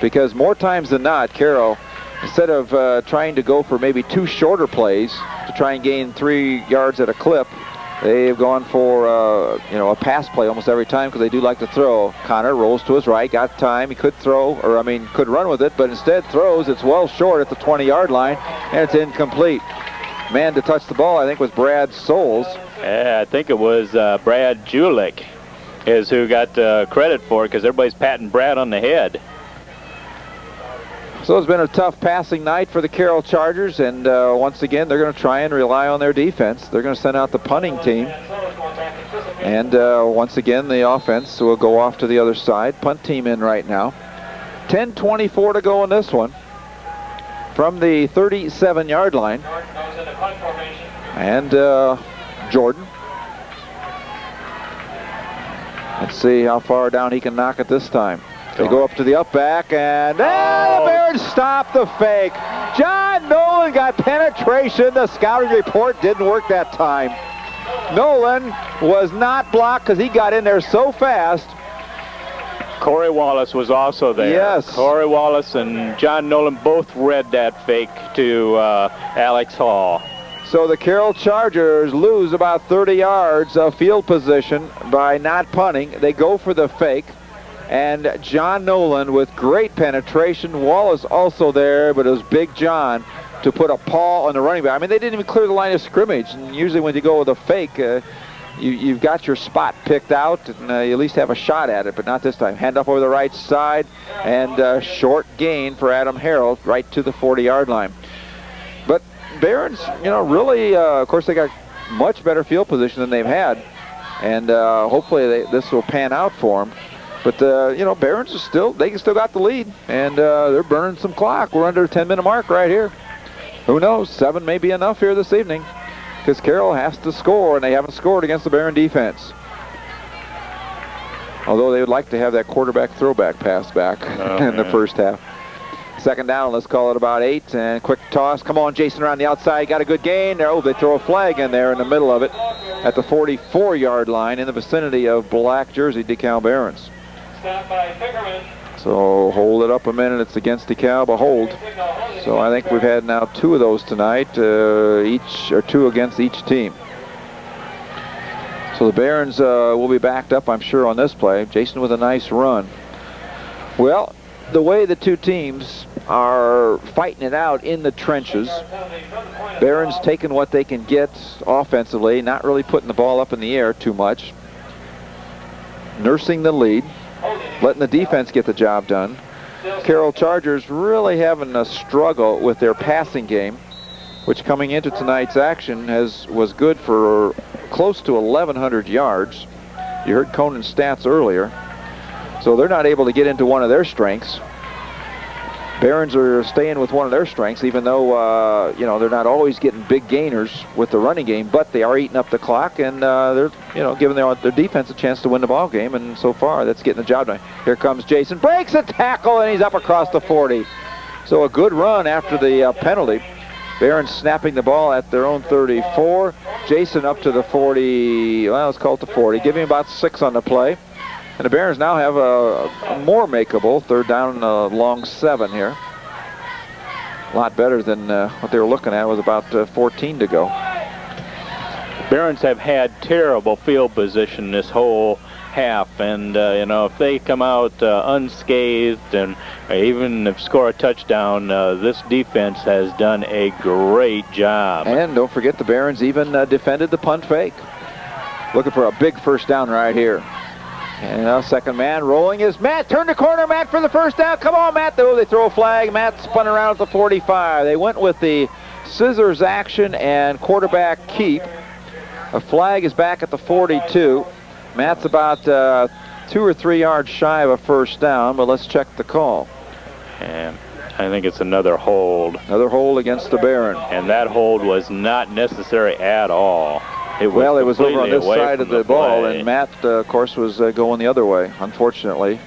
because more times than not, Carroll, instead of trying to go for maybe 2 shorter plays to try and gain 3 yards at a clip, they've gone for a pass play almost every time, because they do like to throw. Connor rolls to his right, got time. He could throw, or could run with it, but instead throws. It's well short at the 20-yard line, and it's incomplete. Man to touch the ball, I think, was Brad Souls. Yeah, I think it was Brad Julik is who got credit for it, because everybody's patting Brad on the head. So it's been a tough passing night for the Carroll Chargers, and once again, they're going to try and rely on their defense. They're going to send out the punting team. And once again, the offense will go off to the other side. Punt team in right now. 10:24 to go in this one from the 37-yard line. And Jordan. Let's see how far down he can knock it this time. They go up to the up back, and the Barons stop the fake. John Nolan got penetration. The scouting report didn't work that time. Nolan was not blocked because he got in there so fast. Corey Wallace was also there. Yes. Corey Wallace and John Nolan both read that fake to Alex Hall. So the Carroll Chargers lose about 30 yards of field position by not punting. They go for the fake. And John Nolan with great penetration. Wallace also there, but it was Big John to put a paw on the running back. I mean, they didn't even clear the line of scrimmage. And usually when you go with a fake, you've got your spot picked out, and you at least have a shot at it, but not this time. Hand up over the right side, and short gain for Adam Harrell right to the 40-yard line. But Barons, really, of course, they got much better field position than they've had, and hopefully this will pan out for them. But, you know, Barron's is they still got the lead, and they're burning some clock. We're under the 10-minute mark right here. Who knows? 7 may be enough here this evening, because Carroll has to score, and they haven't scored against the Barron defense. Although they would like to have that quarterback throwback pass back in the first half. Second down, let's call it about 8, and quick toss. Come on, Jason, around the outside, got a good gain. Oh, they throw a flag in there in the middle of it at the 44-yard line in the vicinity of black jersey Dekalb Barron's. Stop by Pickerman. So hold it up a minute. It's against Dekalb, a hold. So I think we've had now 2 of those tonight, 2 against each team. So the Barons will be backed up, I'm sure, on this play. Jason with a nice run. Well, the way the 2 teams are fighting it out in the trenches, Barron's taking what they can get offensively, not really putting the ball up in the air too much, nursing the lead, letting the defense get the job done. Carroll Chargers really having a struggle with their passing game, which coming into tonight's action was good for close to 1,100 yards. You heard Conan's stats earlier. So they're not able to get into one of their strengths. Barons are staying with one of their strengths, even though you know, they're not always getting big gainers with the running game, but they are eating up the clock, and they're, you know, giving their defense a chance to win the ball game, and so far that's getting the job done. Here comes Jason, breaks a tackle, and he's up across the 40. So a good run after the penalty. Barons snapping the ball at their own 34. Jason up to the 40, well, let's call it the 40, giving about 6 on the play. And the Barons now have a more makeable third down long 7 here. A lot better than what they were looking at with about 14 to go. Barons have had terrible field position this whole half, and you know, if they come out unscathed and even if score a touchdown, this defense has done a great job. And don't forget, the Barons even defended the punt fake. Looking for a big first down right here. And now second man rolling is Matt. Turn the corner, Matt, for the first down. Come on, Matt. Oh, they throw a flag. Matt spun around at the 45. They went with the scissors action and quarterback keep. A flag is back at the 42. Matt's about 2 or 3 yards shy of a first down, but let's check the call. And I think it's another hold. Another hold against the Baron. And that hold was not necessary at all. It was over on this side of the ball, and Matt, of course, was going the other way, unfortunately.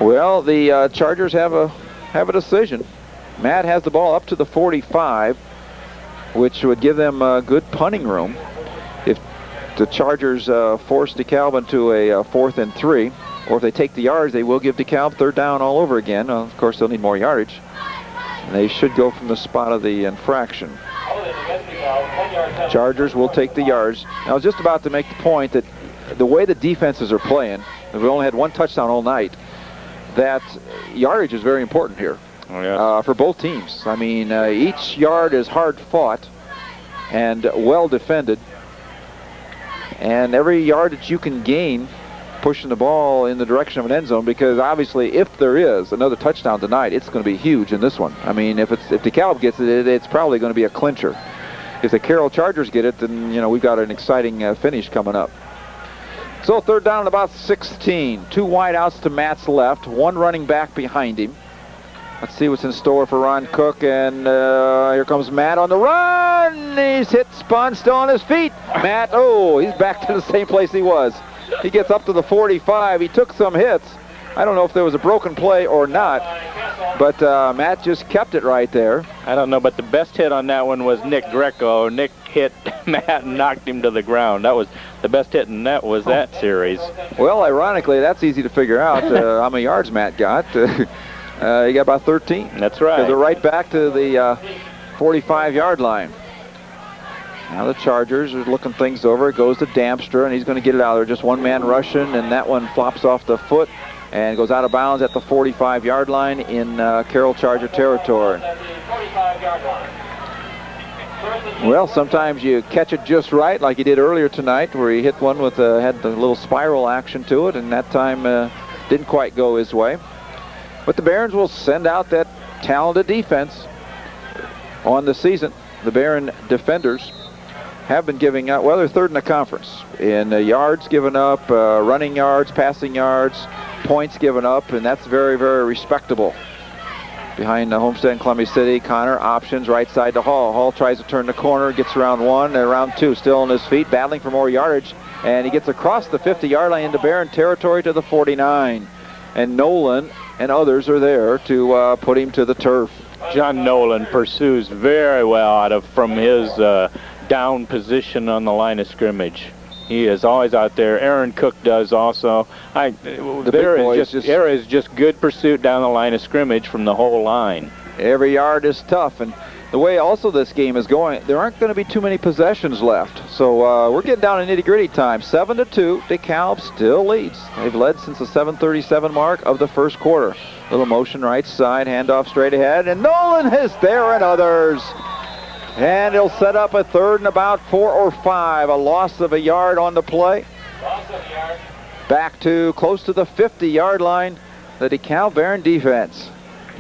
Well, the Chargers have a decision. Matt has the ball up to the 45, which would give them good punting room. If the Chargers force DeKalb into a 4th and 3, or if they take the yards, they will give DeKalb third down all over again. Of course, they'll need more yardage. And they should go from the spot of the infraction. Chargers will take the yards. I was just about to make the point that the way the defenses are playing, we only had 1 touchdown all night, that yardage is very important here. Oh, yes. For both teams. I mean, each yard is hard fought and well defended. And every yard that you can gain pushing the ball in the direction of an end zone, because obviously if there is another touchdown tonight, it's going to be huge in this one. I mean, if DeKalb gets it, it's probably going to be a clincher. If the Carroll Chargers get it, then, you know, we've got an exciting finish coming up. So third down at about 16. 2 wideouts to Matt's left, 1 running back behind him. Let's see what's in store for Ron Cook, and here comes Matt on the run. He's hit, spun, still on his feet. Matt, oh, he's back to the same place he was. He gets up to the 45. He took some hits. I don't know if there was a broken play or not, but Matt just kept it right there. I don't know, but the best hit on that one was Nick Greco. Nick hit Matt and knocked him to the ground. That was the best hit in that series. Well, ironically, that's easy to figure out. How many yards Matt got. He got about 13. That's right. They're right back to the 45-yard line. Now the Chargers are looking things over. It goes to Damstra, and he's going to get it out there. Just one man rushing, and that one flops off the foot and goes out of bounds at the 45-yard line in Carroll Charger territory. Well, sometimes you catch it just right, like he did earlier tonight, where he hit one with had the little spiral action to it, and that time didn't quite go his way. But the Barons will send out that talented defense on the season. The Baron defenders have been giving up. Well, they're third in the conference in yards given up, running yards, passing yards, points given up, and that's very, very respectable. Behind Homestead and Columbia City, Connor options right side to Hall. Hall tries to turn the corner, gets around one, and around two, still on his feet, battling for more yardage, and he gets across the 50-yard line into Barron territory to the 49. And Nolan and others are there to put him to the turf. John Nolan pursues very well from his down position on the line of scrimmage. He is always out there. Aaron Cook does also. There is just good pursuit down the line of scrimmage from the whole line. Every yard is tough, and the way also this game is going, there aren't going to be too many possessions left. So we're getting down to nitty-gritty time. 7-2, DeKalb still leads. They've led since the 7:37 mark of the first quarter. Little motion right side, handoff straight ahead, and Nolan is there and others. And he'll set up a third and about 4 or 5. A loss of a yard on the play. Loss of a yard. Back to close to the 50-yard line, the DeKalb Barron defense.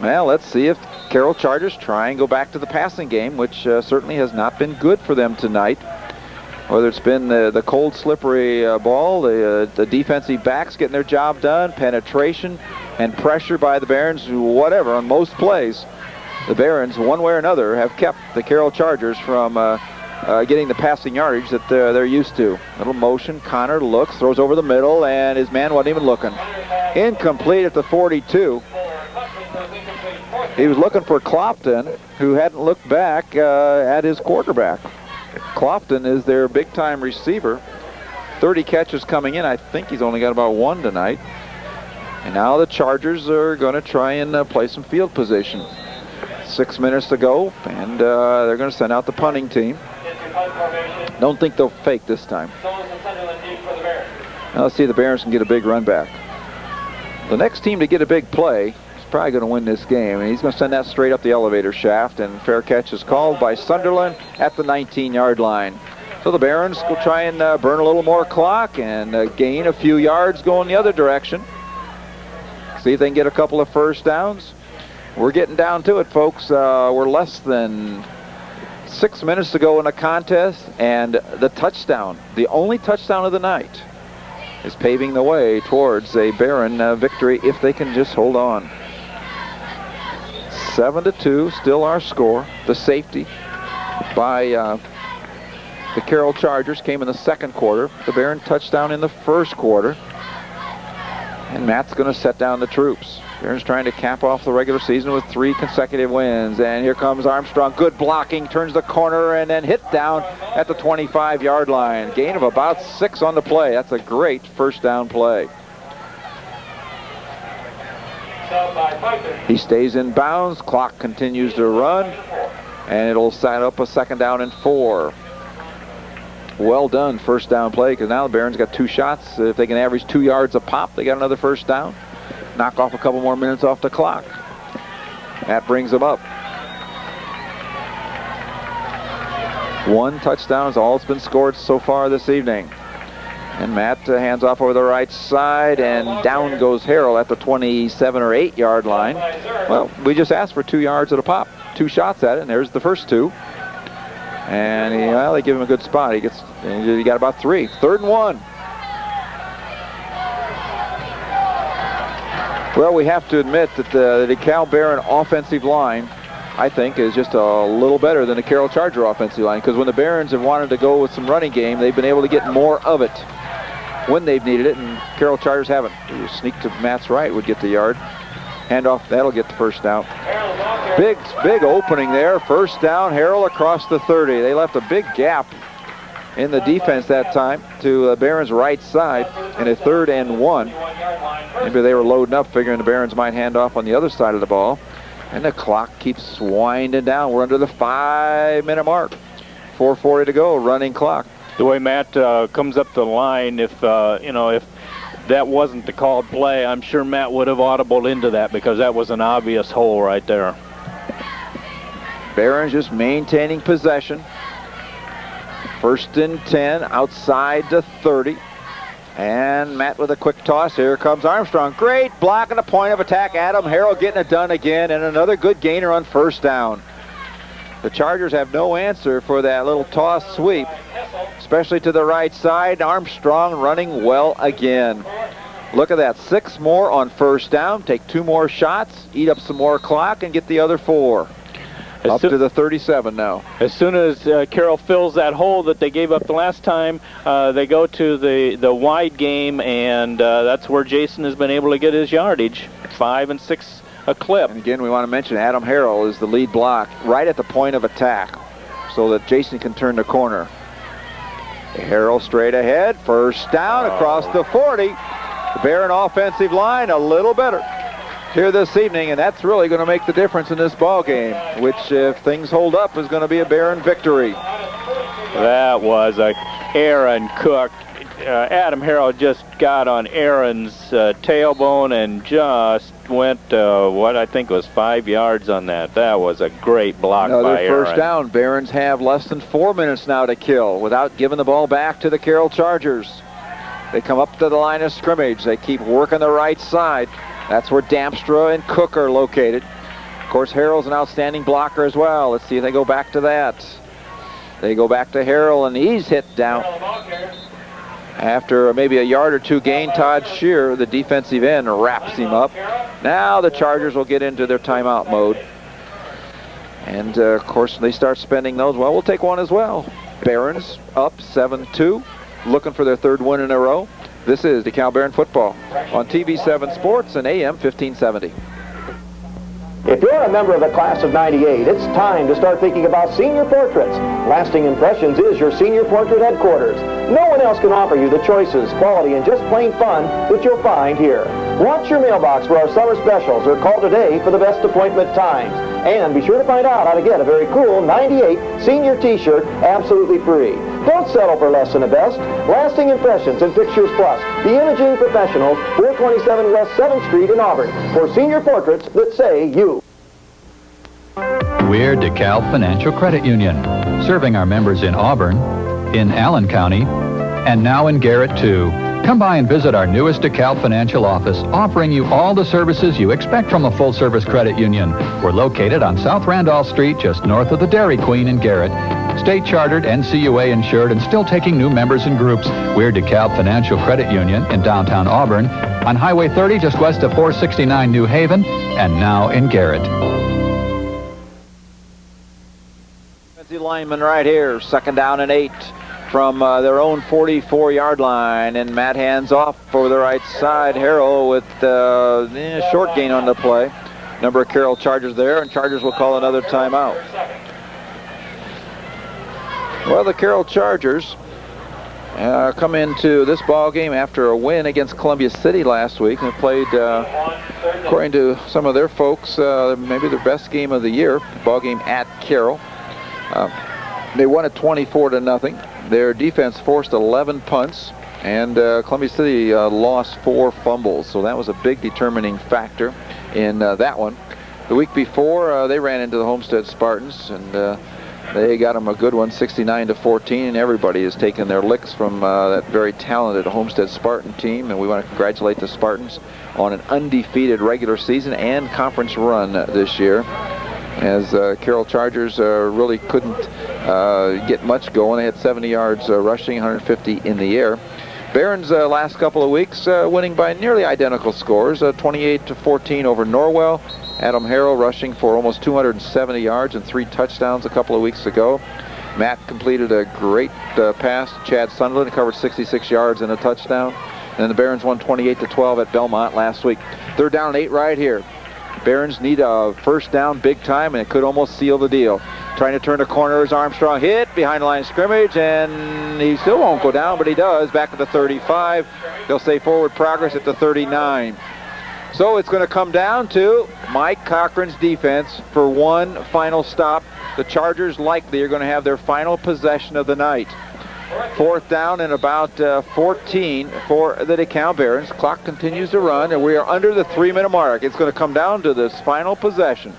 Well, let's see if Carroll Chargers try and go back to the passing game, which certainly has not been good for them tonight. Whether it's been the cold, slippery ball, the defensive backs getting their job done, penetration and pressure by the Barons, whatever, on most plays. The Barons, one way or another, have kept the Carroll Chargers from getting the passing yardage that they're used to. Little motion, Connor looks, throws over the middle, and his man wasn't even looking. Incomplete at the 42. He was looking for Clopton, who hadn't looked back at his quarterback. Clopton is their big-time receiver. 30 catches coming in. I think he's only got about 1 tonight. And now the Chargers are going to try and play some field position. 6 minutes to go, and they're going to send out the punting team. Don't think they'll fake this time. Now let's see if the Barons can get a big run back. The next team to get a big play is probably going to win this game, and he's going to send that straight up the elevator shaft, and fair catch is called by Sunderland at the 19-yard line. So the Barons will try and burn a little more clock and gain a few yards going the other direction. See if they can get a couple of first downs. We're getting down to it, folks. We're less than 6 minutes to go in the contest, and the touchdown, the only touchdown of the night, is paving the way towards a Barron victory if they can just hold on. 7-2, still our score. The safety by the Carroll Chargers came in the second quarter. The Barron touchdown in the first quarter. And Matt's going to set down the troops. Barron's trying to cap off the regular season with 3 consecutive wins. And here comes Armstrong. Good blocking. Turns the corner and then hit down at the 25-yard line. Gain of about 6 on the play. That's a great first down play. He stays in bounds. Clock continues to run. And it'll set up a second down and 4. Well done first down play, because now the Barons got 2 shots. If they can average 2 yards a pop, they got another first down. Knock off a couple more minutes off the clock. That brings them up. 1 touchdown is all that's been scored so far this evening. And Matt hands off over the right side, and down goes Harrell at the 27 or 8-yard line. Well, we just asked for 2 yards at a pop. 2 shots at it, and there's the first 2. And they give him a good spot. He got about 3. 3rd and 1. Well, we have to admit that the DeKalb Barron offensive line, I think, is just a little better than the Carroll Charger offensive line, because when the Barons have wanted to go with some running game, they've been able to get more of it when they've needed it, and Carroll Chargers haven't. Sneak to Matt's right would get the yard. Handoff, that'll get the first down. Big opening there. First down, Harrell across the 30. They left a big gap in the defense that time to Barron's right side in a 3rd and 1. Maybe they were loading up, figuring the Barons might hand off on the other side of the ball. And the clock keeps winding down. We're under the 5-minute mark. 4:40 to go, running clock. The way Matt comes up the line, if that wasn't the called play, I'm sure Matt would have audibled into that, because that was an obvious hole right there. Barron's just maintaining possession. 1st and 10, outside the 30. And Matt with a quick toss. Here comes Armstrong. Great block and a point of attack. Adam Harrell getting it done again, and another good gainer on first down. The Chargers have no answer for that little toss sweep. especially to the right side. Armstrong running well again. Look at that, 6 more on first down. Take 2 more shots, eat up some more clock, and get the other 4. Up to the 37 now. As soon as Carroll fills that hole that they gave up the last time, they go to the wide game, and that's where Jason has been able to get his yardage, 5 and 6 a clip. And again, we want to mention Adam Harrell is the lead block right at the point of attack so that Jason can turn the corner. Harrell straight ahead, first down across the 40. The Barron offensive line a little better here this evening, and that's really going to make the difference in this ball game, which, if things hold up, is going to be a Barron victory. That was a Aaron Cook. Adam Harrell just got on Aaron's tailbone and just went, what I think was 5 yards on that. That was a great block by Aaron. First down. Barons have less than 4 minutes now to kill without giving the ball back to the Carroll Chargers. They come up to the line of scrimmage. They keep working the right side. That's where Damstra and Cook are located. Of course, Harrell's an outstanding blocker as well. Let's see if they go back to that. They go back to Harrell, and he's hit down. After maybe a yard or 2 gain, Todd Shear, the defensive end, wraps him up. Now the Chargers will get into their timeout mode. And, of course, they start spending those. Well, we'll take one as well. Barons up 7-2, looking for their 3rd win in a row. This is DeKalb Barron football on TV7 Sports and AM 1570. If you're a member of the class of '98, it's time to start thinking about senior portraits. Lasting Impressions is your senior portrait headquarters. No one else can offer you the choices, quality, and just plain fun that you'll find here. Watch your mailbox for our summer specials or call today for the best appointment times. And be sure to find out how to get a very cool '98 senior t-shirt absolutely free. Don't settle for less than the best. Lasting Impressions and Pictures Plus, the imaging professionals, 427 West 7th Street in Auburn, for senior portraits that say you. We're DeKalb Financial Credit Union, serving our members in Auburn, in Allen County, and now in Garrett, too. Come by and visit our newest DeKalb Financial office, offering you all the services you expect from a full-service credit union. We're located on South Randolph Street, just north of the Dairy Queen in Garrett. State-chartered, NCUA insured, and still taking new members and groups. We're DeKalb Financial Credit Union in downtown Auburn, on Highway 30 just west of 469 New Haven, and now in Garrett. Defensive lineman right here, 2nd down and 8 from their own 44-yard line, and Matt hands off over the right side. Harrell with short gain on the play. Number of Carroll Chargers there, and Chargers will call another timeout. Well, the Carroll Chargers come into this ball game after a win against Columbia City last week, and played, according to some of their folks, maybe their best game of the year. Ball game at Carroll. They won it 24-0. Their defense forced 11 punts, and Columbia City lost 4 fumbles, so that was a big determining factor in that one. The week before, they ran into the Homestead Spartans, and they got them a good one, 69-14, and everybody has taken their licks from that very talented Homestead Spartan team, and we want to congratulate the Spartans on an undefeated regular season and conference run this year, as Carroll Chargers really couldn't get much going. They had 70 yards rushing, 150 in the air. Barron's last couple of weeks winning by nearly identical scores, 28-14 over Norwell. Adam Harrell rushing for almost 270 yards and 3 touchdowns a couple of weeks ago. Matt completed a great pass to Chad Sunderland, covered 66 yards and a touchdown. And the Barons won 28-12 at Belmont last week. 3rd down and 8 right here. Barons need a first down big time, and it could almost seal the deal. Trying to turn the corner is Armstrong, hit behind the line of scrimmage, and he still won't go down, but he does. Back at the 35. They'll say forward progress at the 39. So it's going to come down to Mike Cochran's defense for one final stop. The Chargers likely are going to have their final possession of the night. 4th down and about 14 for the DeKalb Barons. Clock continues to run, and we are under the 3-minute mark. It's going to come down to this final possession.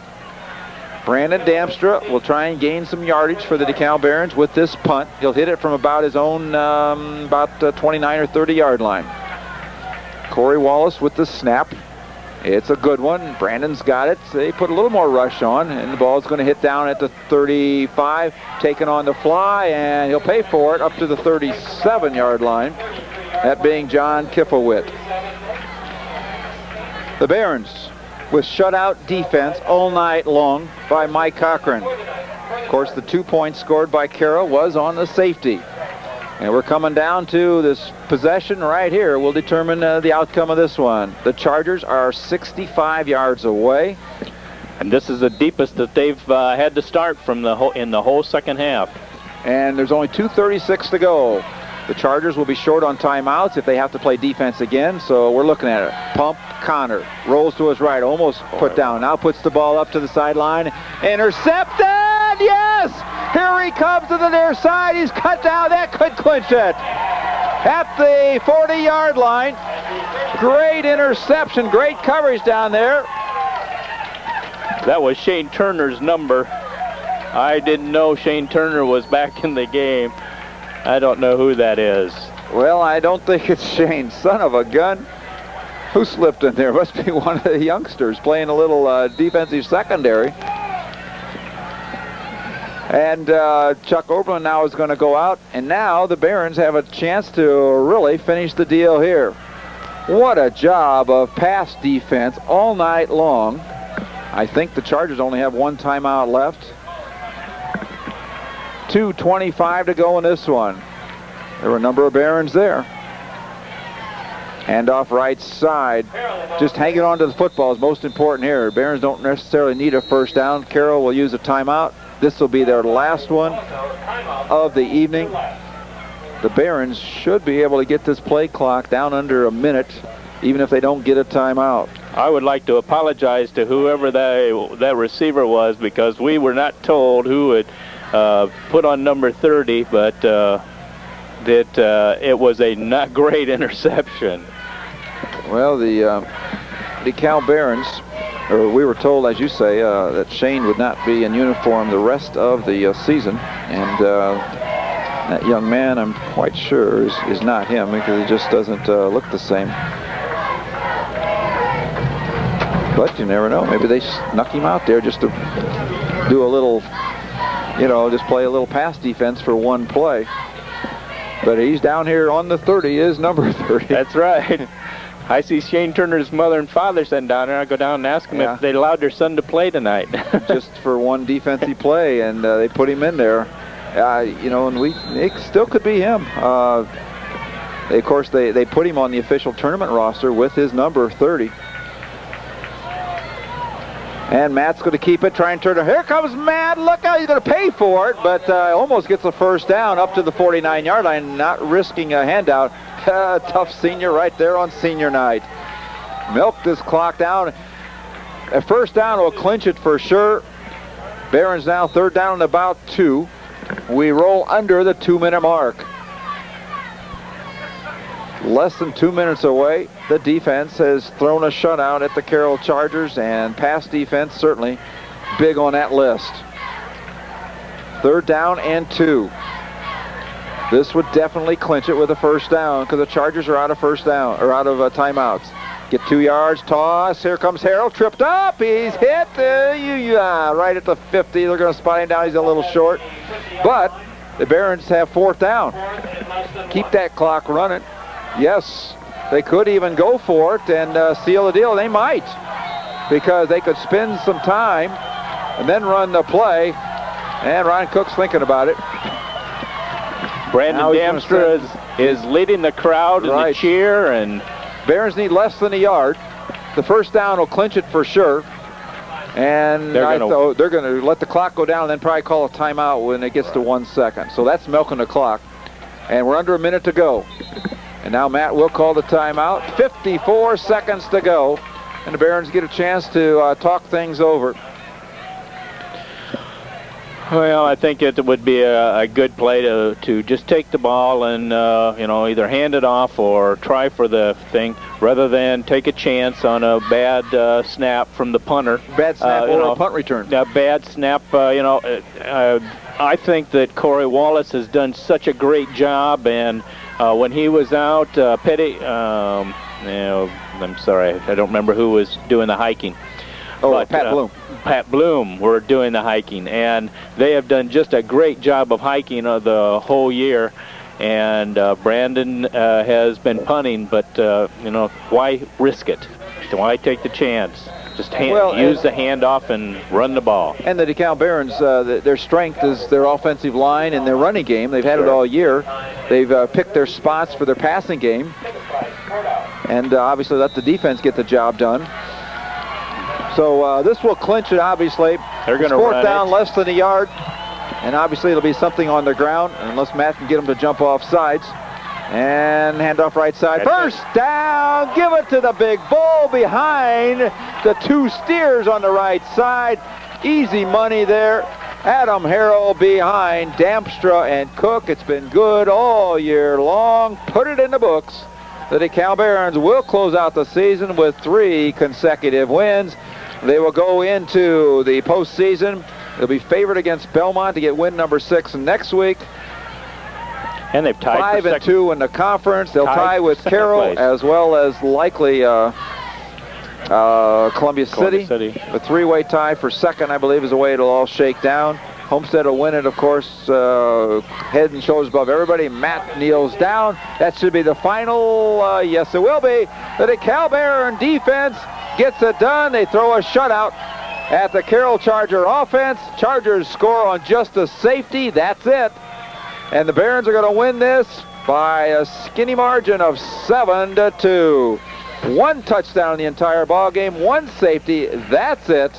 Brandon Damstra will try and gain some yardage for the DeKalb Barons with this punt. He'll hit it from about his own 29 or 30 yard line. Corey Wallace with the snap. It's a good one. Brandon's got it. They put a little more rush on, and the ball's going to hit down at the 35, taken on the fly, and he'll pay for it up to the 37-yard line, that being John Kiffelwit. The Barons with shutout defense all night long by Mike Cochran. Of course, the 2 points scored by Carroll was on the safety. And we're coming down to this possession right here will determine the outcome of this one. The Chargers are 65 yards away. And this is the deepest that they've had to start from in the whole second half. And there's only 2:36 to go. The Chargers will be short on timeouts if they have to play defense again. So we're looking at it. Pump, Connor. Rolls to his right. Almost put down. Now puts the ball up to the sideline. Intercepted! Yes! Here he comes to the near side. He's cut down. That could clinch it. At the 40-yard line. Great interception. Great coverage down there. That was Shane Turner's number. I didn't know Shane Turner was back in the game. I don't know who that is. Well, I don't think it's Shane. Son of a gun. Who slipped in there? Must be one of the youngsters playing a little defensive secondary. And Chuck Oberlin now is going to go out. And now the Barons have a chance to really finish the deal here. What a job of pass defense all night long. I think the Chargers only have one timeout left. 2:25 to go in this one. There were a number of Barons there. Handoff right side. Just hanging on to the football is most important here. Barons don't necessarily need a first down. Carroll will use a timeout. This will be their last one of the evening. The Barons should be able to get this play clock down under a minute, even if they don't get a timeout. I would like to apologize to whoever that receiver was, because we were not told who had put on number 30, but that it was a not great interception. Well, the Dekalb Barons, or we were told, as you say, that Shane would not be in uniform the rest of the season, and that young man, I'm quite sure, is not him, because he just doesn't look the same. But you never know. Maybe they snuck him out there just to do a little, just play a little pass defense for one play. But he's down here on the 30, is number 30. That's right. I see Shane Turner's mother and father sitting down there. I go down and ask them if they allowed their son to play tonight. Just for one defensive play, and they put him in there. And it still could be him. Of course, they put him on the official tournament roster with his number 30. And Matt's going to keep it, try and turn it. Here comes Matt. Look out, he's going to pay for it, but almost gets the first down up to the 49-yard line, not risking a handout. Tough senior right there on senior night. Milk this clock down. A first down will clinch it for sure. Barons now third down and about 2. We roll under the 2-minute mark. Less than 2 minutes away. The defense has thrown a shutout at the Carroll Chargers, and pass defense certainly big on that list. Third down and 2. This would definitely clinch it with a first down, because the Chargers are out of first down, or out of timeouts. Get 2 yards, toss. Here comes Harold, tripped up. He's hit right at the 50. They're going to spot him down. He's a little short. But the Barons have fourth down. Keep that clock running. Yes, they could even go for it and seal the deal. They might, because they could spend some time and then run the play. And Ryan Cook's thinking about it. Brandon Damstra is leading the crowd in the cheer, and Barons need less than a yard. The first down will clinch it for sure. And they're going to let the clock go down and then probably call a timeout when it gets to 1 second. So that's milking the clock. And we're under a minute to go. And now Matt will call the timeout. 54 seconds to go. And the Barons get a chance to talk things over. Well, I think it would be a good play to just take the ball and, either hand it off or try for the thing, rather than take a chance on a bad snap from the punter. Bad snap or a punt return. A bad snap, I think that Corey Wallace has done such a great job, and when he was out, Petty, I'm sorry, I don't remember who was doing the hiking. Oh, But, Pat Bloom. Pat Bloom were doing the hiking, and they have done just a great job of hiking the whole year. And Brandon has been punting, but why risk it? Why take the chance? Just use the handoff and run the ball. And the Dekalb Barons, their strength is their offensive line and their running game. They've had it all year. They've picked their spots for their passing game, and obviously let the defense get the job done. So this will clinch it, obviously. They're going to run fourth down, less than a yard, and obviously it'll be something on the ground, unless Matt can get them to jump off sides. And handoff right side. First down. Give it to the big bull behind the two steers on the right side. Easy money there. Adam Harrell behind Damstra and Cook. It's been good all year long. Put it in the books. The Dekalb Barons will close out the season with 3 consecutive wins. They will go into the postseason. They'll be favored against Belmont to get win number 6 next week. And they've tied 5-2 in the conference. They'll tie with Carroll place, as well as likely Columbia City. The 3-way tie for second, I believe, is the way it'll all shake down. Homestead will win it, of course, head and shoulders above everybody. Matt kneels down. That should be the final. Yes, it will be. The Dekalb Baron defense gets it done. They throw a shutout at the Carroll Charger offense. Chargers score on just a safety. That's it. And the Barons are going to win this by a skinny margin of 7-2. 1 touchdown in the entire ball game, 1 safety. That's it.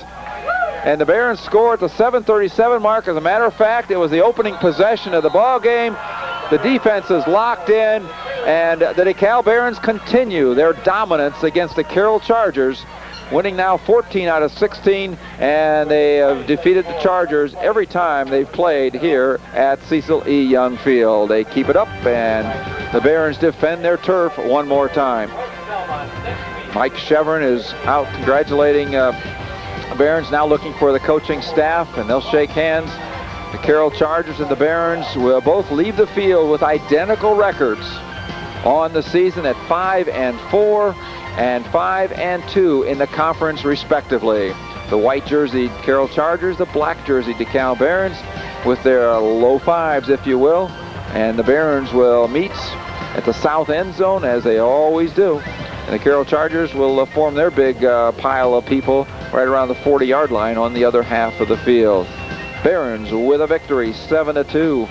And the Barons score at the 7:37 mark. As a matter of fact, it was the opening possession of the ball game. The defense is locked in, and the Dekalb Barons continue their dominance against the Carroll Chargers, winning now 14 out of 16, and they have defeated the Chargers every time they've played here at Cecil E. Young Field. They keep it up, and the Barons defend their turf one more time. Mike Chevron is out congratulating the Barons, now looking for the coaching staff, and they'll shake hands. The Carroll Chargers and the Barons will both leave the field with identical records on the season at 5-4. and 5-2 in the conference respectively. The white jersey Carroll Chargers, the black jersey Dekalb Barons, with their low 5s, if you will. And the Barons will meet at the south end zone, as they always do. And the Carroll Chargers will form their big pile of people right around the 40-yard line on the other half of the field. Barons with a victory, 7-2.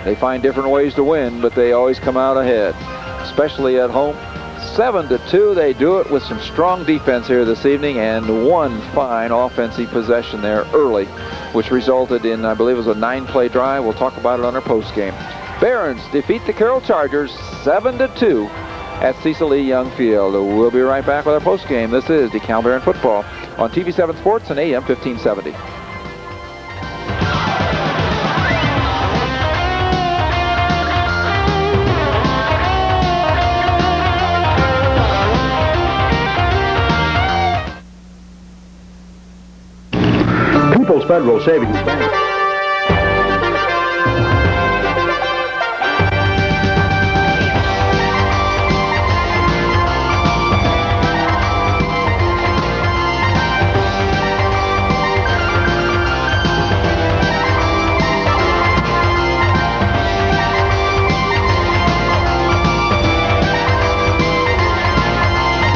They find different ways to win, but they always come out ahead, especially at home. 7-2. They do it with some strong defense here this evening and 1 fine offensive possession there early, which resulted in, I believe it was a 9-play drive. We'll talk about it on our post game. Barons defeat the Carroll Chargers 7-2 at Cecil E. Young Field. We'll be right back with our post game. This is Dekalb Baron football on TV7 Sports and AM 1570. People's Federal Savings Bank.